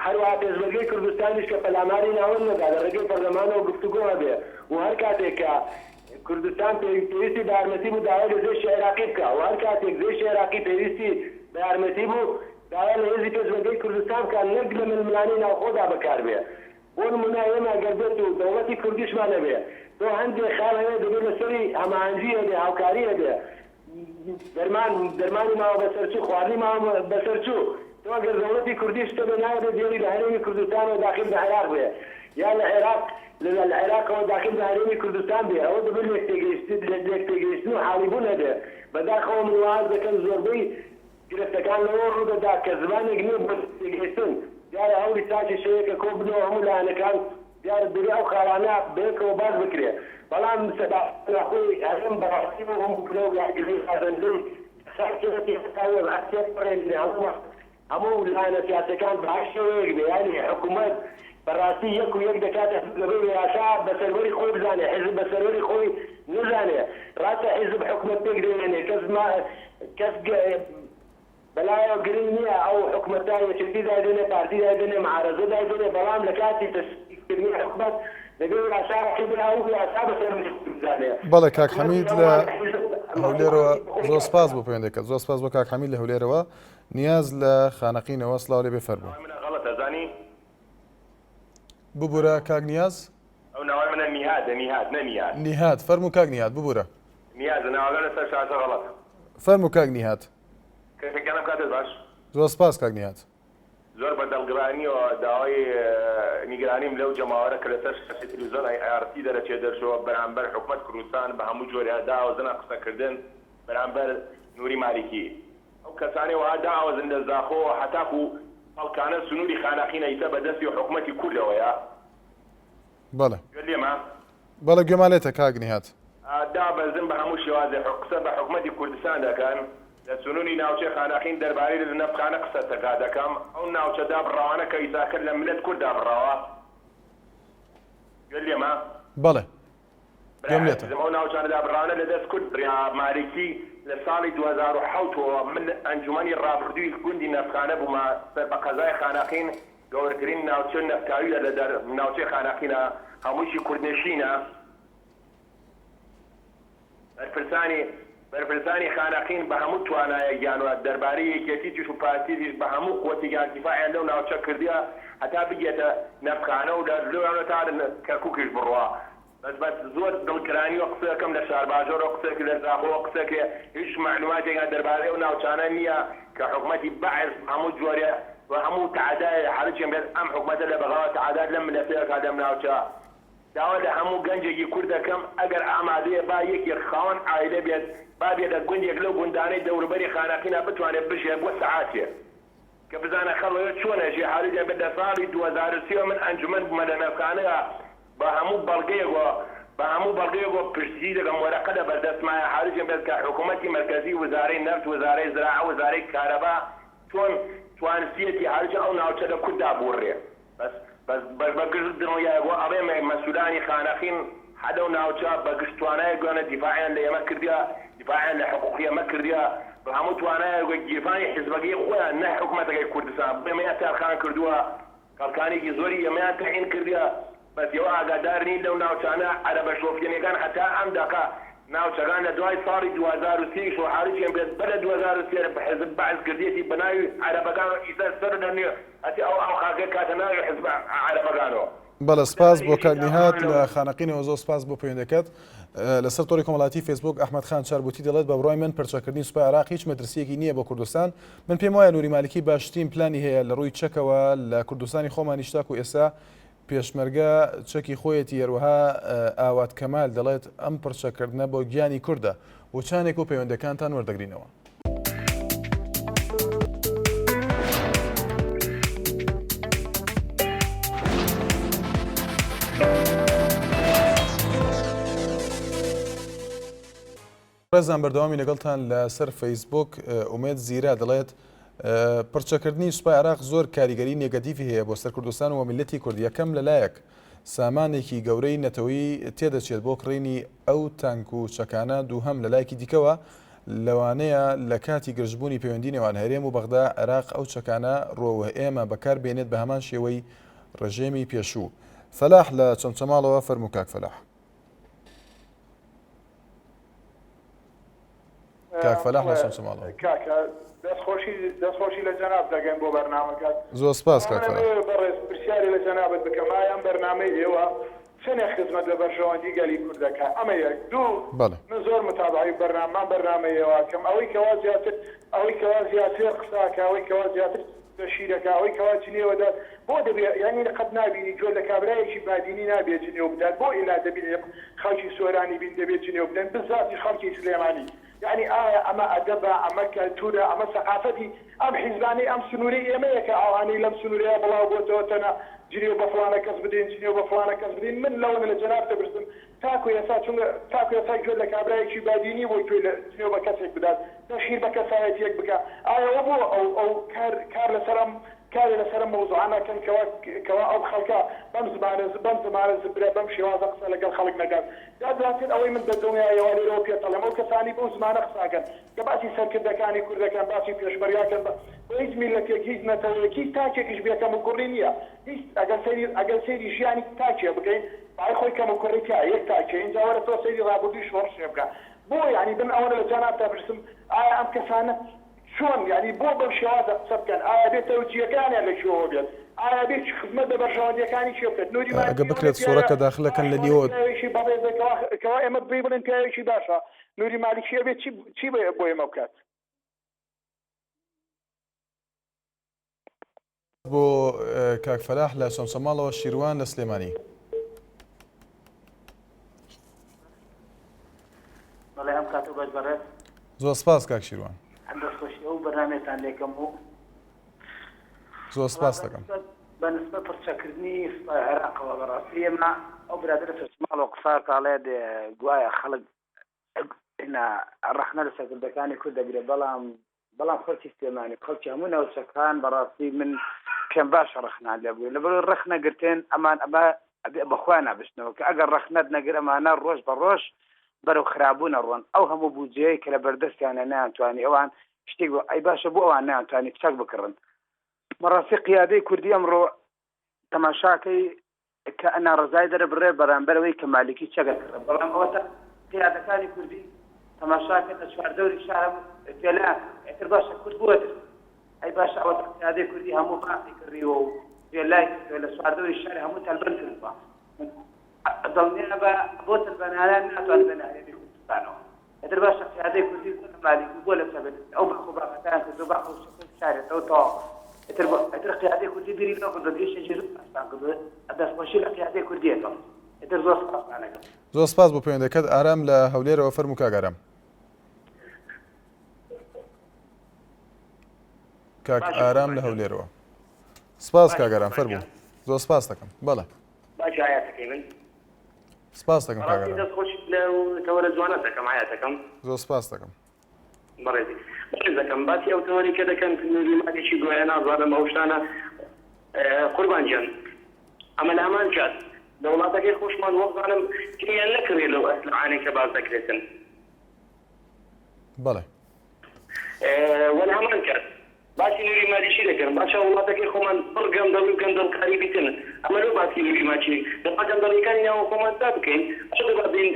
هەروەها پێشمەرگەی کوردستانیش کە پەلاماری ناوەند نەدا لە ڕێگەی پەرلەمانەوە گفتوگۆ هەبێ و هەر کاتێک کە کوردستان پێویستی بە یارمەتی بوو داوای لە جێشی عێراقی بکە و هەر کاتێک جێشی عێراقی پێویستی بە یارمەتی بوو داوای لە هێزی پێشمەرگەی کوردستان بکە نەک لە ململانەی ناوخۆدا بەکار بێ. بۆ نمونە ئێمە ئەگەر بێت و دەوڵەتی کوردیشمان هەبێ تۆ هەندێک خاڵ هەیە دەبێت لەسەری هەماهەنگی هەبێ هاوکاری هەبێ دەرمانی ماوە بەسەرچوو خواردنی ماوە بەسەرچوو تۆ ئەگەر دەوڵەتی کوردیش تۆ بە ناوێت دێری لە هەرێمی کوردستانەوە داخل بە عێراق بێ یا لە عێراق لە عێراقەوە داخل بە هەرێمی کوردستان بێ ئەوە دەبێت لێک تێگەیشتن و حالیبوون هەبێ. بەداخەوە من واز دەکەم زۆربەی گرفتەکان لەوە ڕوودەدا کە زمانێک نییە بۆ تێگەیشتن دیارە هەوری ساتی شەیەکە کۆ بنەوە هەموو لایەنەکان دیارە دەبێت ئەو خاڵانە بەیەکەوە باز بکرێ. بەڵام خۆی هەرم بەڕاستی بۆ هەم بکرێ و یاگرێ خازەندن ساکێتی هەتاوە ئەسیەت پەرێنگرێ هەموو لایەنە سیاسەکان بەهەر شێوەیەک بێ یانی حکوومەت بەڕاستی یەک و یەک دەکاتە لەبەر یاسا بەسەروەری خۆی بزانێ حیزب بەسەروەری خۆی نزانێ ڕاستە حیزب حکوومەت پێک دێنێ کەس بە بەلایەوە گرنگ نییە ئەو حکومەتدا یەکێتی دادێنێ پارتی دادێنێ معارەزە دادێنێ بەڵام لە کاتی تەشکیلکردنی حکومەت دەبێت ئاساقی بناو و ئاسا بەسەر بزانێ. بەڵێ کاک حەمید لە هەولێرەوە زۆر سپاس بۆ پەیوەندەکەت، زۆر سپاس بۆ کاک حەمید لە هەولێرەوە. نیاز لە خانەقینەوە سڵاو لێ بفەرموو. غەڵەتە زانی ببوورە کاک نیاز؟ ئەو ناوای منە میهادە، میهاد نە نیاز. نیهاد فەرموو کاک نیهاد ببوورە. نیازە ناوەکە لەسەر شاسە غەڵەتە. فەرموو کاک نیهاد. کەسێکەکەم کاتت باش. زۆر سپاس کاک نیهاد. زۆر بەدەڵگرانیەوە داوای نیگرانیم لەو جەماوەرە کە لەسەر شاسی تەلەڤیزیۆن ئارتی دەرەچێت دەرچەوە بەرامبەر حکومەت کوردستان بە هەموو جۆرە داوەزنە قسەکردن بەرامبەر نووری مالیکی. ئەو کەسانی وها داوەزن لە زاخۆ هەتاکو خەڵکانە سنووری خانەقینە ئیسە بەدەستی حکومەتی کوردەوەیە. بەڵێ لێمە بەڵێ گوێمالێتە کاک نیهاد. دابەزن بە هەموو شێوازێ قسە بە حکومەتی کوردستان دەکەن لە سنووری ناوچەی خانەقین دەربارەی لە نەفخانە قسە تەکا دەکەم. ئەو ناوچە دابڕاوانە کە ئیساکرد لە ملت کورد دابڕاوە. گوێ لێمە؟ بەڵێ گوێم لێتە. ئەو ناوچانە دابڕاوانە لە دەست کورد مالیکی لە ساڵی 2007 من ئەنجومەنی ڕابردووی گوندی نەفخانە بوومە سەر بە قەزای خانەقین گەورەترین ناوچە نەفتاویە لە ناوچەی خانەقینە هەمووشی کوردنشینە. بەرپرسانی خانەقین بە هەموو توانایە گیانوە دەربارەی یەکێتی توش و پارتیزیش بە هەموو قوتیگان دیفاعیان لەو ناوچە کردیە هەتا بگێتە نەفخانە و لەوانە تا کەرکووکش بڕوا. بەس زۆر دڵگرانی و قسەکەم لە شارباژۆرە قسەکە لە زاخۆ قسەکە هیچ معلوماتێکە دەربارەی ئەو ناوچانە نییە کە حکومەتی بەعز هەموو جۆرە و هەموو تعدای حرجێن بێت ئەم حکومەتە لە بەغاوە تعداد لەم ملەتەیەکا لەم ناوچە. داوا لە هەموو گەنجێکی کوورد دەکەم ئەگەر ئامادەیە با یەکی خاوەن عایلە بێت با بێتە گوندێک لەو گوندانەی دەوروبەری خانەقینە بتوانێت بژێت بۆ سەعاتێ کە بزانە خەڵەوە چۆنەژێ حالیدە بێت لە ساڵی 2030 من ئەنجومەن بوومە لە نەفخانەیە بە هەموو بەڵگەیەکەوە پشتی دەکەم وەرەقە لە بەردەستمایە حالیجێن بێت کە حکوومەتی مرکزی وزارەی نەفت وزارەی زراعە وزارەی کارەبا چۆن توانسیەتی حالیجە ئەو ناوچە لە کورددا بوڕێ. بەس بەگشت دنیاگۆ ئەڵێمە مەسئولانی خانەقین حەدە و ناوچە بەگشت توانایە گوێنە دیفاعیان لە ئێمە کردیا دیفاعیان لە حقوقی ئێمە کردیا بە هەموو توانایە گیرفانی حیزبەکەی خۆیان نە حکومەتەکەی کوردستان بێمەیان تارخان کردووە کەڵکانێکی زۆری ئێمەیان تەعین کردیا. بەس ئێوە ئاگادار نین لەو ناوچانە عەرەبە شۆفێنەکان هەتا ئەم دەکا ناوچەکان لە دوای ساڵی 2030 و حالیجیان بێت بەلە 2030 بە حزب بەعز کردێتی بەناوی عەرەبەکان ئیسا سەر دەنێ هەتی ئەو خاکە کاتە ناوی حزب عەرەبەکانەوە. بەڵە سپاس بۆ کاک نیهاد لە خانەقینەوە زۆر سپاس بۆ پەیوەندەکەت. لەسەر تۆری کۆمەڵاتی فیسبوک ئەحمەد خان چاربوتی دەڵێت بە بڕای من پەرچەکردنی سوپای عێراق هیچ مەترسیەکی نییە بۆ کوردستان. من پێم وایە نووری مالیکی باشترین پلانی هەیە لە ڕووی چەکەوە لە کوردستانی خۆمانی شتاک و ئێستا پێشمەرگە چەکی خۆیەتی هەروەها ئاوات کەمال دەڵێت ئەم پرچەکردنە بۆ گیانی کووردە و چانێک و پەیوەندەکانتان وەردەگرینەوە. ڕێزان بەردەوامی لەگەڵتان لەسەر فەیسبوک ئومێد زیرا دەڵێت پرچەکردنی سوپای عێراق زۆر کاریگەری نێگەتیڤی هەیە بۆ سەر کوردستان و میلەتی کورد. یەکەم لەلایەک سامانێکی گەورەی نەتەوەیی تێدەچێت بۆ کڕینی ئەو تانک و چەکانە، دووهەم لەلایەکی دیکەوە لەوانەیە لە کاتی گرژبوونی پەیوەندی نێوان هەرێم و بەغدا عێراق ئەو چەکانە ڕۆوە ئێمە بەکار بێنێت بە هەمان شێوەی ڕژێمی پێشوو. فەلاح لە چەمچەماڵەوە فەرموو کاک فەلاح. کاک فەلاح لە چەمچەماڵەوە. دەستخۆشی لە جەناب دەگەن بۆ بەرنامەکەت. زۆر سپاس کاک فەلاح. بەڕێز پرسیاری لە جەنابەت بکەم ئەم بەرنامەی ئێوە چەندێک خزمەت لە بەرژەوەندی گەلی کوردەکە. ئەمە یەک دوو من زۆر متابعی بەرنامەیەوە کەم ئەوەی کەوا زیاتر قساکە ئەوەی کەوا زیاتر شیرەکە ئەوەی کەوا جنێوەدا بۆ دەبێت یعنی لەقەت نابینی جۆر لە کابرایەکی بادینی نابێت جنێو بدات بۆ ئێلا دەبێت خەڵکی سۆرانی بین دەبێت جنێو بدەن بزاتی خەڵکی سلێمانی. يعني أما أدبا أما كالتورا أما ثقافتي أم حزباني أم سنوري إيميك أواني لم سنوري بلا بوتوتنا جنيو بفلانا كسبدين جنيو بفلانا كسبدين من لون الجناب تبرسم تاكو يسا جول لك أبرايك باديني ويجول جنيو بكسك بدات تشير بكسايتيك بكا أو كار لسرم کاری لەسەر مەوزوعانەکەن کەوا ئەو خەڵکە بەم زمانە زبرە بەم شێوازە قسە لەگەڵ خەڵک نەکات دواتر ئەوەی من دەدڵنیایەوە لێرەوە پێتەڵێم ئەو کەسانی بەو زمانە قساکەن کە باسی سەرکردەکانی کوردەکان باسی پێشبەریاکەن بۆ هیچ میلەتێک هیچ نەتەوەیەکی تاکێکیش بێکەم و کوڕی نییە هیچ ئەگەر سەیری ژیانی تاکێ بکەین باای خۆی کەم و کوڕی تیا یەک تاکێ اینجا وەرە تۆ سەیری ڕابردووی شۆڕ شێ بکە بۆ یعنی بن ئەوە لە جانات تاپرسم ئایا ئەم کەسانە چۆن یعنی بۆ بەم شێوازە قسە بکەن ئایا بێت تەوجیهەکانیان لە شێوە بێت ئایا بێت خزمەت بە بەرژەوەندیەکانی چێ بکەن نوری ئەگە بکرێت سۆرەکە داخلەکەن لە نیوە کەوا ئێمە بێ بڵێن پیاوێکی باشە نوری مالیکیە بێت چی بۆ ئێمە بکات بۆ کاک فەلاح لە سۆمسەماڵەوە شیروان لە سلێمانی بەڵێ ئەم کاتۆ باش بەڕێز زۆر سپاس کاک شیروان ئەندەستخۆشی ئەو بەرنامێتان لێکەم و زۆر سپاس دەکەم بەنسبە پرچەکردنی سوپای عێراقەوە بەڕاستی ئێمە ئەو برادرە سەرچماڵەوە قسا کاڵێ گوایە خەڵک ڕەخنە لە سەرکردەکانی کورد دەگرێت بەڵام خەڵکی سلێمانی خەڵکی هەموو ناوچەکان بەڕاستی من پێم باشە ڕەخنان لێ بووی لەبەر ڕەخ نەگرتێن ئەمان ئەمە بەخوا نابشتنەوە کە ئەگەر ڕەخنەت نەگر ئەمانە ڕۆژ بە ڕۆژ بەرەو خراببوون ئەڕۆن ئەو هەموو بودجەیە کە لە بەردەستیانە نەیانتوانی ئەوان شتێک ئەی باشە بۆ ئەوان نەیانتوانی چاک بکڕن بەڕاستی قیادەی کوردی ئەمڕۆ تەماشاکەی کە ناڕزای دەرە بڕێ بەرامبەرەوەی کە مالیکی چەگەکڕ بەڵام ئەوە قیادەکانی کوردی تەماشاکە لە چواردەوری شارە پێلا ئەتر باشە کورد بووەتر ئەی باشە ئەوە قیادەی کوردی هەموو باسی کردیوە و پێلای لە چواردەوری شاری هەموو تەلبەر کردووە دڵنیە بە بۆ تەلبەنانیان ناتوانێت بەنارێنی کوردستانەوە ئەتر باشە قیادەی کوردی بۆ لە مالیکی بۆ لە سەبەت ئەو باخوباقەکان کردو باخۆ شارێتەوە تەواو ئەتر قیادەی کوردی بیری لەو کردو گەیشتە ژێر ئەستان کردو دەستخۆشی لە قیادەی کوردیەکەم ئەتر زۆر سپاسانەکەم زۆر سپاس بۆ پەیوەندەکەت ئارام لە هەولێرەوە فەرموو کاک ئارام کاک ئارام لە هەولێرەوە سپاس کاک ئارام فەرموو زۆر سپاس دەکەم بەڵێ باش حياتك من سپاس دەکەم کاک ئارام تخش لو تولد جواناتك مع حياتك زۆر سپاس دەکەم بريدي بەڵێزەکەم باسی ئەو تەوەری کە دەکەن نوری مادێکی گوایە نازانم ئەو شتانە قوربان گیان ئەمە لە هەمان کات لە وڵاتەکەی خۆشمان وەزانم کریان نەکڕێت لەو ئەسلحانەی کە باز دەکرێتن بەڵێ وەلە هەمان کات باسی نوری مادیشی دەکەن باشە وڵاتەکەی خۆمان بڕ گەندەڵ و گەندەڵکاری بیتن ئەمە لەو باسی نوری ماچی دەبا گەندەڵیەکانی ناوە خۆمان تا بکەین ئەشە دەبین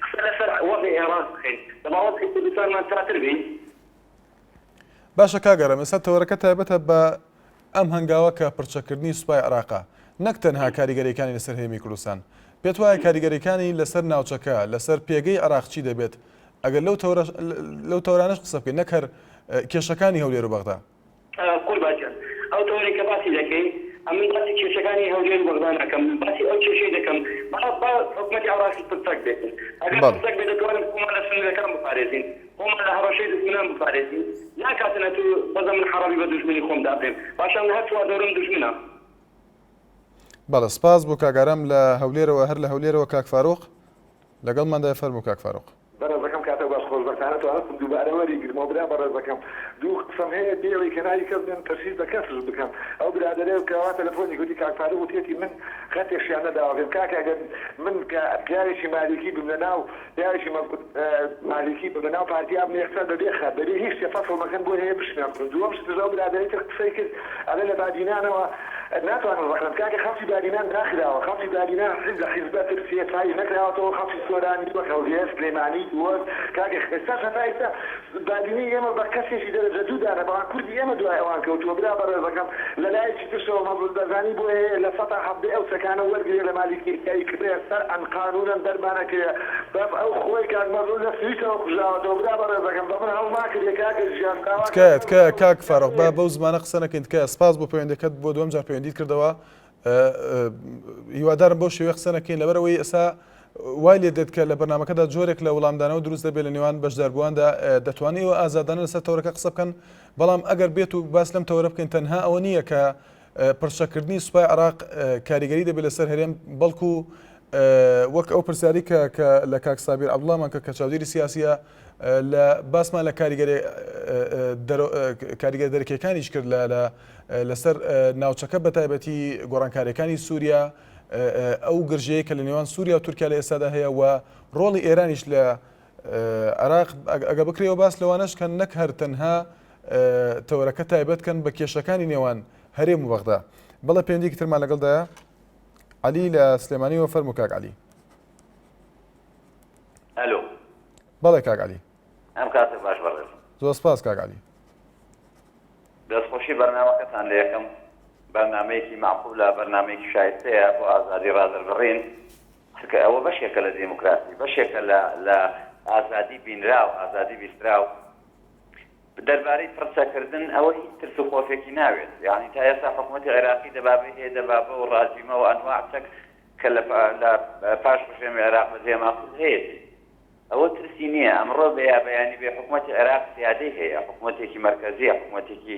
قسە لەسەر وەضعی عێراق بکەین دەباوەتی کوردستانمان تاتر بین باشە کاک ئارام ئێستا تەوەرەکە تایبەتە بە ئەم هەنگاوە کە پڕچەکردنی سوپای عێراقا نەک تەنها کاریگەریەکانی لەسەر هێمی کوردستان پێت وایە کاریگەریەکانی لەسەر ناوچەکە لەسەر پێگەی عێراق چی دەبێت ئەگەر لەو تەورانەش قسە بکەین نەک هەر کێشەکانی هەولێر و بەغدا قورباجان ئەو تەوەری کە باسی دەکەین ئەمن باسی کێشەکانی هەولێر و بەغدا نەکەم باسی ئەو کێشەی دەکەم با حکومەتی عێراقی پرچەک بێتن ئەگەر پرچەک بێت دەتوانین خۆمان لە سنوورەکان بپارێزین خۆمان لە هەڕەشەی دژمنان بپارێزین ناکاتنە تو بەزە من حەڕەبی بە دوژمنی خۆم دابێم باشان هەر چوار دەورم دژمنە بەڵێ سپاس بۆ کاک ئارام لە هەولێرەوە هەر لە هەولێرەوە کاک فاروق لەگەڵماندا فەرموو کاک فاروق بەڕێزەکەم کاتە باش خۆشبەختانە توانستم دووبارە وەریگرمەوە برا بەڕێزەکەم دوو قسەم هەیە دێوەی کەناری کەس بێن تەرسیز بە کەسش بکەم ئەو برادەرێ و کەوا تەلەفۆنی گوتی کاک فاروق وتێتی من خەتێکشیان نەداوە بێم کاکە ئەگەر من کە پیاوێکی مالیکی بم لەناو پیاوێکی مالیکی بم لەناو پارتیا بم یەکسەر بەبێ خەت بەبێ هیچ شتێ فەسڵمەکەن بۆ هەیە بشنیان کردن دووەم شتە ئەو برادەرەی تر قسەی کرد ئەلە لە بادینانەوە ناتوانم بەخەم کاکە خەڵکی بادینان داخراوە خەڵکی بادینان حزب لە حیزبەت سیاسایی نەکراوەتەوە خەڵکی سۆرانی وەک هەولێر سلێمانی وەک کاکە ئێستا هەتا بادینی ئێمە بە کەسێکی دەرەجە دوودانە بەڵام کوردی ئێمە دوای ئەوان کەوتووە برا بەڕێزەکەم لە لایەکی ترشەوە مەبوو دەزانی بۆ هەیە لە سەتا هەفتەی ئەو سەکانە وەرگێ لە مالیکیەکەی کردێ سەر ئەم قانونەن دەرمانەکەیە بەف ئەو خۆی کاک مەبوو لە سویسەوە کوژاوەتەوە برا بەڕێزەکەم بە من هەڵما کردێ کاکە ژیان تکایە کاک فاروق با بەو زمانە قسە نەکەین تکایە سپاس بۆ پەیوەندەکەت بۆ دووەم جار پەیوەندیت کردەوە هیوادارم بەو شێوەیە قسە نەکەین لەبەرەوەی ئێستا وای لێ دێت کە لە بەرنامەکەدا جۆرێک لە وەڵامدانەوە دروست دەبێت لە نێوان بەشداربوواندا دەتوانیەوە ئازادانە لەسەر تەورەکە قسە بکەن بەڵام ئەگەر بێت و باس لەم تەورە بکەین تەنها ئەوە نییە کە پرچەکردنی سوپای عێراق کاریگەری دەبێت لەسەر هەرێم بەڵکو وەک ئەو پرسیاری کە لە کاک سابیر عەبدوڵڵامان کە چاودێری سیاسیە لە باسمان لە کاریگەر دەرکیەکانیش کرد لەسەر ناوچەکە بە تایبەتی گۆڕانکاریەکانی سووریا ئەو گرژەیە کە لە نێوان سووریا و تورکیا لە ئێستادا هەیە و ڕۆڵی ئێرانیش لە عێراق ئەگە بکرێەوە باس لەوانەش کە نەک هەر تەنها تەوەرەکە تایبەتکەن بە کێشەکانی نێوان هەرێم و بەغدا. بەڵێ پەیوەندیەکی ترمان لەگەڵدایە علی لە سلێمانیەوە فەرموو کاک علی. ئەلۆ بەڵێ کاک علی. ئەم کاتێک باش بەڕێز. زۆر سپاس کاک علی. دەستخۆشی بەرنامەکەتان لە یەکەم بەرنامەیەکی معقولە، بەرنامەیەکی شایستەیە بۆ ئازادی ڕادەربڕین، چونکە ئەوە بەشێکە لە دیموکراسی، بەشێکە لە ئازادی بینرا و ئازادی بیسترا و دەربارەی پرسەکردن ئەوە هیچ ترس و خۆفێکی ناوێت. یعنی تا ئێستا حکوومەتی عێراقی دەبابێ هەیە دەبابە و ڕاجیمە و ئەنواع چەک کە لە پاش ڕژێمی عێراق بە جێماخوز هەیەی ئەوە ترسی نییە. ئەمڕۆ بەیانی بێ حکوومەتی عێراق سیادەی هەیە، حکوومەتێکی مەرکەزیە، حکوومەتێکی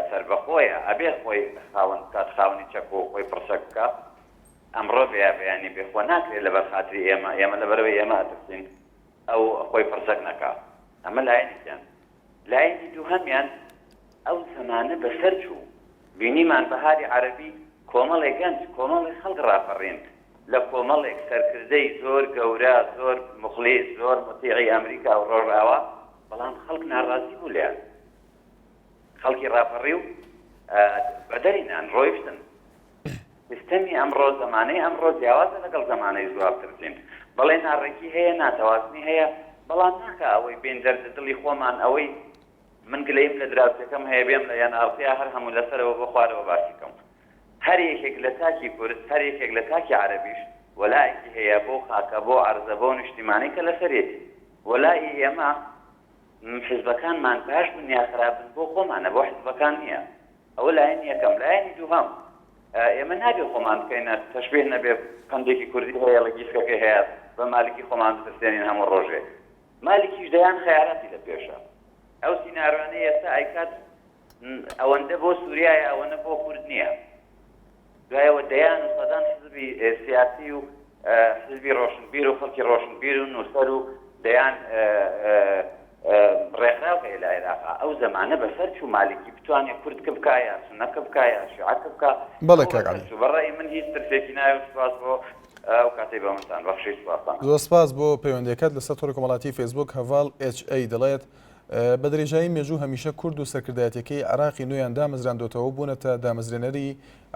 سەربەخۆیە، ئەبێ خۆی کات خاوەنی چەک و خۆی پرسە بکە. ئەمڕۆ بەیانی بێ خۆ ناکرێت لەبەر خاتری ئێمە لەبەرەوەی ئێمە ئەترسین ئەو خۆی پرسەک نەکات. ئەمە لایەنێکیان. لایەنی دووهەمیان ئەو زەمانە بەسەر چوو بینیمان بەهاری عەرەبی کۆمەڵێک گەنج کۆمەڵی خەڵک ڕاپەڕین لە کۆمەڵێک سەرکردەی زۆر گەورە، زۆر مخلیص، زۆر مطیعی ئەمریکا و ڕۆژئاوا، بەڵام خەڵک ناڕازی بوو لێیان. خەڵکی ڕاپەڕی و بەدەرینان ڕۆیشتن. سیستەمی ئەمڕۆ زەمانەی ئەمڕۆ جیاوازە لەگەڵ زەمانەی زوابترین. بەڵێ ناڕێکی هەیە، ناتەوازنی هەیە، بەڵام ناکە ئەوەی بێن دەردە دڵی خۆمان ئەوەی من گلەیم لە دراوسەکەم هەیە بێم لە یانئاڵتەیە هەر هەموو لەسەرەوە بۆ خوارەوە باسیکەم. هەر یەکێک لە تاکی کورد، هەر یەکێک لە تاکی عەرەبیش وەلایەکی هەیە بۆ خاکە، بۆ عەرزە، بۆ نیشتیمانی کە لەسەرێتی. وەلای ئێمە حیزبەکانمان باش بن یا خراپن بۆ خۆمانە، بۆ حیزبەکان نییە. ئەوە لایەنی یەکەم. لایەنی دووهەم ئێمە نابێ خۆمان بکەینە تەشبیه نەبێ قەندێکی کوردی هەیە لە گیسکەکەی هەیە بە مالکی خۆمان بترسێنین هەموو ڕۆژێ. مالکیش دەیان خەیاراتی لە پێشە. ئەو سیناڕوانەی ئێستا ئایکات ئەوەندە بۆ سووریایە، ئەوەندە بۆ کورد نییە. دوایەوە دەیان و سەدان حزبی سیاسی و حزبی ڕۆشنبیر و خەڵکی ڕۆشنبیر و نووسەر و دەیان ڕێکخراو هەیە لە عێراقا. ئەو زەمانە بەسەر چوو مالکی بتوانێت کوردکە بکایە، سونەکە بکایە، شیعەکە بکە. بەڵێ کاک عەلی. بەڕای من هیچ ترسێکی نایە و سپاس بۆ ئەو کاتەی بەمەتان بەخشی سپاسان. زۆر سپاس بۆ پەیوەندیەکەت لەسەر تۆڕی کۆمەڵایەتی فەیسبوک هەڤاڵ HA دەڵێت بە درێژایی مێژوو هەمیشە کورد و سەرکردایەتەکەی عێراقی نوێیان دامەزراندۆتەوە بوونەتە دامەزرێنەری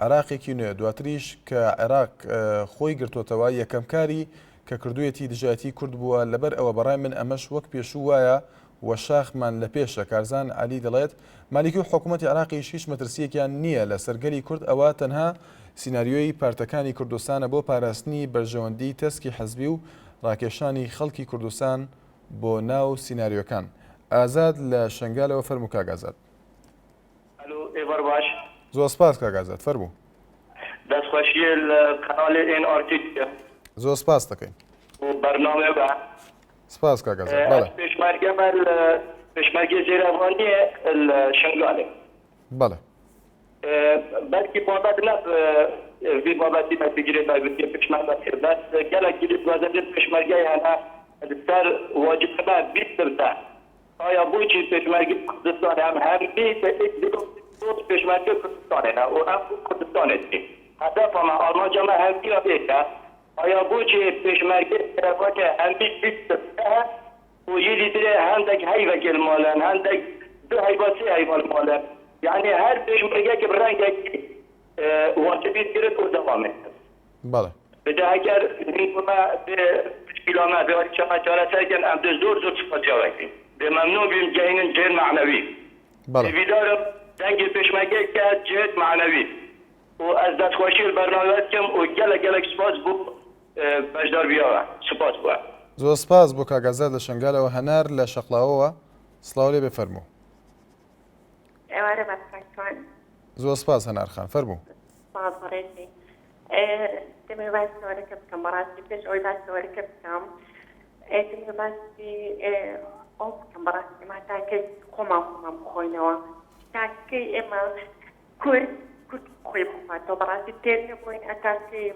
عێراقێکی نوێ. دواتریش کە عێراق خۆی گرتوتەوە یەکەمکاری کە کردوویەتی دژایەتی کورد بووە. لەبەر ئەوە بەڕای من ئەمەش وەک پێشوو وایە و شاخمان لە پێشە. کارزان علی دەڵێت مالیکی و حکوومەتی عێراقیش هیچ مەترسیەکیان نییە لە سەرگەری کورد، ئەوە تەنها سیناریۆی پارتەکانی کوردستانە بۆ پاراستنی بەرژەوەندی تەسکی حەزبی و ڕاکێشانی خەڵکی کوردستان بۆ ناو سیناریۆکان. ئازاد لە شنگالەوە فەرموو کاک ئازاد. ئەلۆ ئێوەر باش. زۆر سپاس کاک ئازاد فەرموو. دەستخۆشیە لە کاناڵی NRT. زۆر سپاس دەکەین. بەرنامە بە سپاس کاک ئازاد. بەڵێ پێشمەرگەمە پێشمەرگە زێراوانیە لە شنگالێ. بەڵێ بەلکی بابەت نە وی بابەتی بەربگیرێت بەرگری پێشمەرگە بەس گەلێک گیرێت وازەبێت پێشمەرگەی هەنا لەسەر واجبەکە بیستە. آیا بۆچی پێشمەرگی کوردستان هەمی پێشمەرگە کوردستانێنە و ئەم کوردستانێتی هەدەفەمە ئالمانجەمە هەمگیرە بێتە. آیا بۆچی پێشمەرگی سەرەفەکە هەمی بیستە و یەلی درێ هەندێک هەیڤەکێل مالن، هەندێک دو هەیڤە سێ هەیڤەل مالن. يعني هر پێشمەرگەیەکی بڕەنگێکی واجبیت گرت و دەوامێت. بەڵێ بدا ئەگەر نیمە پشتیلانە بێواری چەمە چارەسەرکەن ئەم زۆر زۆر سوپەتیاوەکەین. بێمەمنوو بیم گەینن جێن معنەوی. ویدارم دەنگی پێشمەرگەیەکە جێت معنەوی. و ئەس دەستخۆشی بەرنامەکەم و گەلێک سپاس بوو بەشدار بیاوە. سپاس بووە. زۆر سپاس بۆ کاک ئازاد لە شنگالەوە. هەنار لە شەقڵاوەوە سڵاو لێ بفەرموو. ئێوارە بەسپاسان. زۆر سپاس هەنار خان فەرموو. سپاس بەڕێزی. دەمێ باسی سوالەکە بکەم بەڕاستی پێش ئەوەی باسی سوالەکە بکەم دەمێ باسی ئەو بکەم بەڕاستی ما تاکەی خۆمان بخۆینەوە تاکەی ئێمە کورد خۆی بخواتەوە بەڕاستی تێر نەبووین ئەتاکەی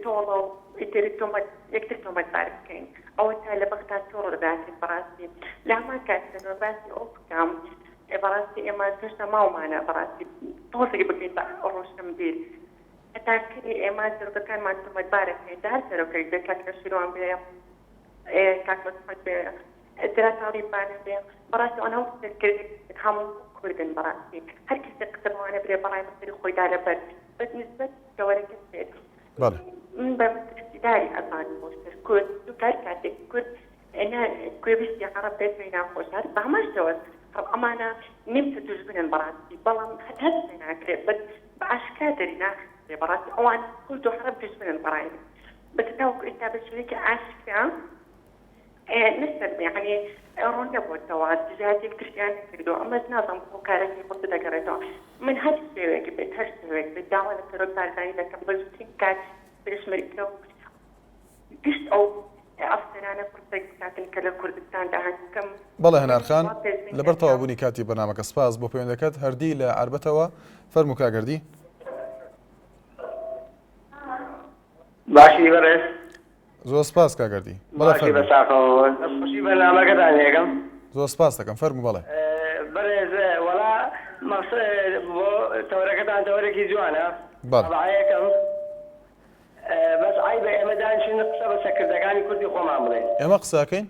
تۆڵە و ئیتری تۆمەت یەکتر تۆمەتبار بکەین ئەوە تا لە بەختا تۆڕ دەباتین بەڕاستی لامان کاتەوە باسی ئەو بکەم بەڕاستی ئێمە گەشتە ماومانە بەڕاستی تۆزێکی بکەین بە ڕۆژتم بیر هەتاکری ئێمە سەرۆکەکانمان تۆمەتبارەکەین دار سەرۆکەی بێ کاک لە شیرۆان بێ کاک مەسعود بێ دراتاڵی بانە بێ بەڕاستی ئەوە هەموو سەرکردی هەموو کوردن بەڕاستی هەر کەسێک قسەوانە برێ بەڕای مەسەری خۆیدا لەبەر بەنسبەت گەوەرەکە سێت من بە مترسیداری ئەزانی بۆشتر کورد دوو کار کاتێک کورد کوێبیستی عەرەب بێت بێ ناخۆشار بە هەمەش دەوەت ئەمانە نیمتە دوژبنن بەڕاستی بەڵام هەتا سێ ناکرێت بە ئاشکا دەری ناکرێت بەڕاستی ئەوان کورد و عەرەب دوژبنن بەڕای بەتەواو ئێستا بە شوەیەکی ئاشکرا نسبت يعني روندا بوتوا تجاتي كريان كردو اما نظام كارني قلت دغرتو من هاد سويك بيت هاد سويك بالدعوه للترك تاعي لك بس تكات باش مريكو قشت او اصلا انا فرصه كاتن كلا كردستان ده كم بەڵێ هەنارخان لەبەرتەوە بوونی کاتی بەرنامەکە سپاس بۆ پەیوەندەکەت هەردی لە عربەتەوە فەرموو کاگەردی باشی بەڕێز زۆر سپاس کاگەردی باشی بەساقەوە خوشی بەرنامەکەتان یەکەم زۆر سپاس دەکەم فەرموو بەڵێ بەڕێز وەڵا مەقصد بۆ تەورەکەتان تەورێکی جوانە بەڵایەکەم بەس ئای بە ئێمە دانیشین قسە بە سەرکردەکانی کوردی خۆمان بڵێن ئێمە قساکەین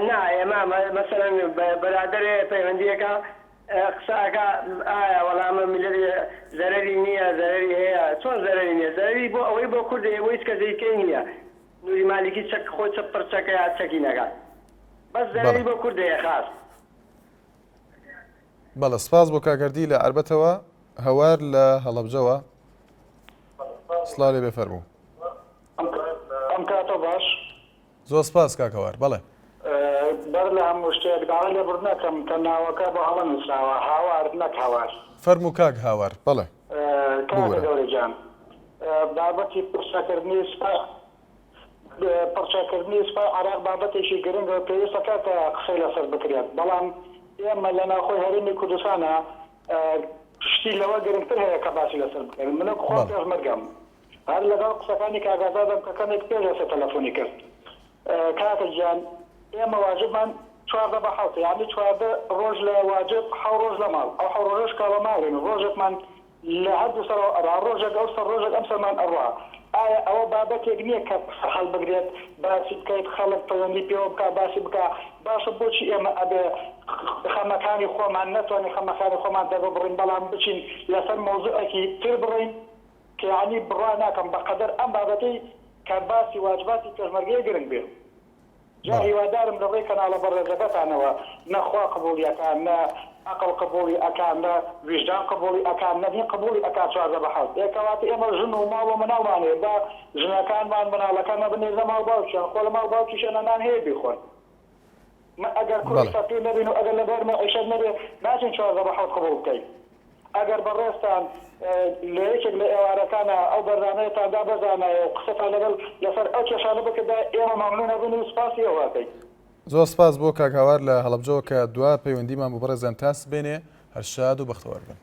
نا ئێمە مەسەلەن بەرادەرێ پەیوەندیەکە قساکە ئایا وەڵامە میلەت زەرەری نییە زەرەری هەیە چۆن زەرەری نییە زەرەری بۆ ئەوەی بۆ کوردی ئەوەی هیچ کەسێکی نییە نووری مالیکی چەک خۆی چەپ پڕچەکە یا چەکی نەکات بەس زەرەری بۆ کوردەیە خاص بەڵێ سپاس بۆ کاگەردی لە عربەتەوە هەوار لە هەڵەبجەوە سڵاو لێ بێ فەرموو ئەم کاتە باش زۆر سپاس کاکەوار بەڵێ بەر لە هەموو شتێک داوا لێبڕ نەکەم کە ناوەکە بۆ هەڵە نووسراوە هاوار نەک هاوار فەرموو کاک هاوار بەڵێ کاکە گەورەجان بابەتی پرسەکردنی سوپای عێراق بابەتێکی گرنگە پێویستە کاتە قسەی لەسەر بکرێت بەڵام ئێمە لە ناوخۆی هەرێمی کوردستانە شتی لەوە گرنگتر هەیە کە باسی لەسەر بکەین منە خۆ پێشمەرگەم هەر لەگەڵ قسەکانی کاگازادەم کە کەمێک پێش هەسە تەلەفۆنی کرد کاکە گیان ئێمە واجبمان 14 بە حەوت یعنی 14 ڕۆژ لە واجب 7 ڕۆژ لە ماڵ ئەو 7 ڕۆژ کاڵە ماڵێن ڕۆژێکمان لە هەردوو سەرەوە ئەڕا ڕۆژێک ئەو سەر ڕۆژێک ئەم سەرمان ئەڕوا ئایا ئەوە بابەتێک نییە کە هەڵ بگرێت باسی بکەیت خەڵک پەیوەندی پێوە بکە باسی بکە باشە بۆچی ئێمە ئەبێ خەمەکانی خۆمان نەتوانین خەمەکانی خۆمان دەبە بڕین بەڵام بچین لەسەر مۆزوعێکی تر بڕین کە یعنی بڕوا ناکەم بەقەدەر ئەم بابەتەی کە باسی واجباتی پێشمەرگەی گرنگ بێ جا هیوادارم لەڕێی کەناڵە بەڕێزەکەتانەوە نەخوا قبوڵیەکان نە عقل قبولی ئەکان نە ویژدان قبولی ئەکان نەدین قبولی ئەکان 14 بە حەوت یەکەواتی ئێمە ژن و ماڵ و مناڵمانێ با ژنەکانمان مناڵەکانمە بنێزە ماڵ باوکیان خۆ لە ماڵ باوکیشیان نان هەیە بیخۆن ئەگەر کوڕی فەقیر نەبین و ئەگەر لەبەر مەعیشەت نەبێ ناچین 14 بە حەوت قبوڵ بکەین ئەگەر بەڕێستان لە یەکێک لە ئێوارەکانە ئەو بەرنامەیەتاندا بەزانایە و قسەتان لەگەڵ لەسەر ئەو کێشانە بکردا ئێمە مەمنون ئەبن و سپاسی ئەوەکەی زۆر سپاس بۆ کاک هاوار لە هەڵەبجەوە کە دوای پەیوەندیمان بۆ بەڕێزان تاس بێنێ هەر شاد و بەختەوەر بن.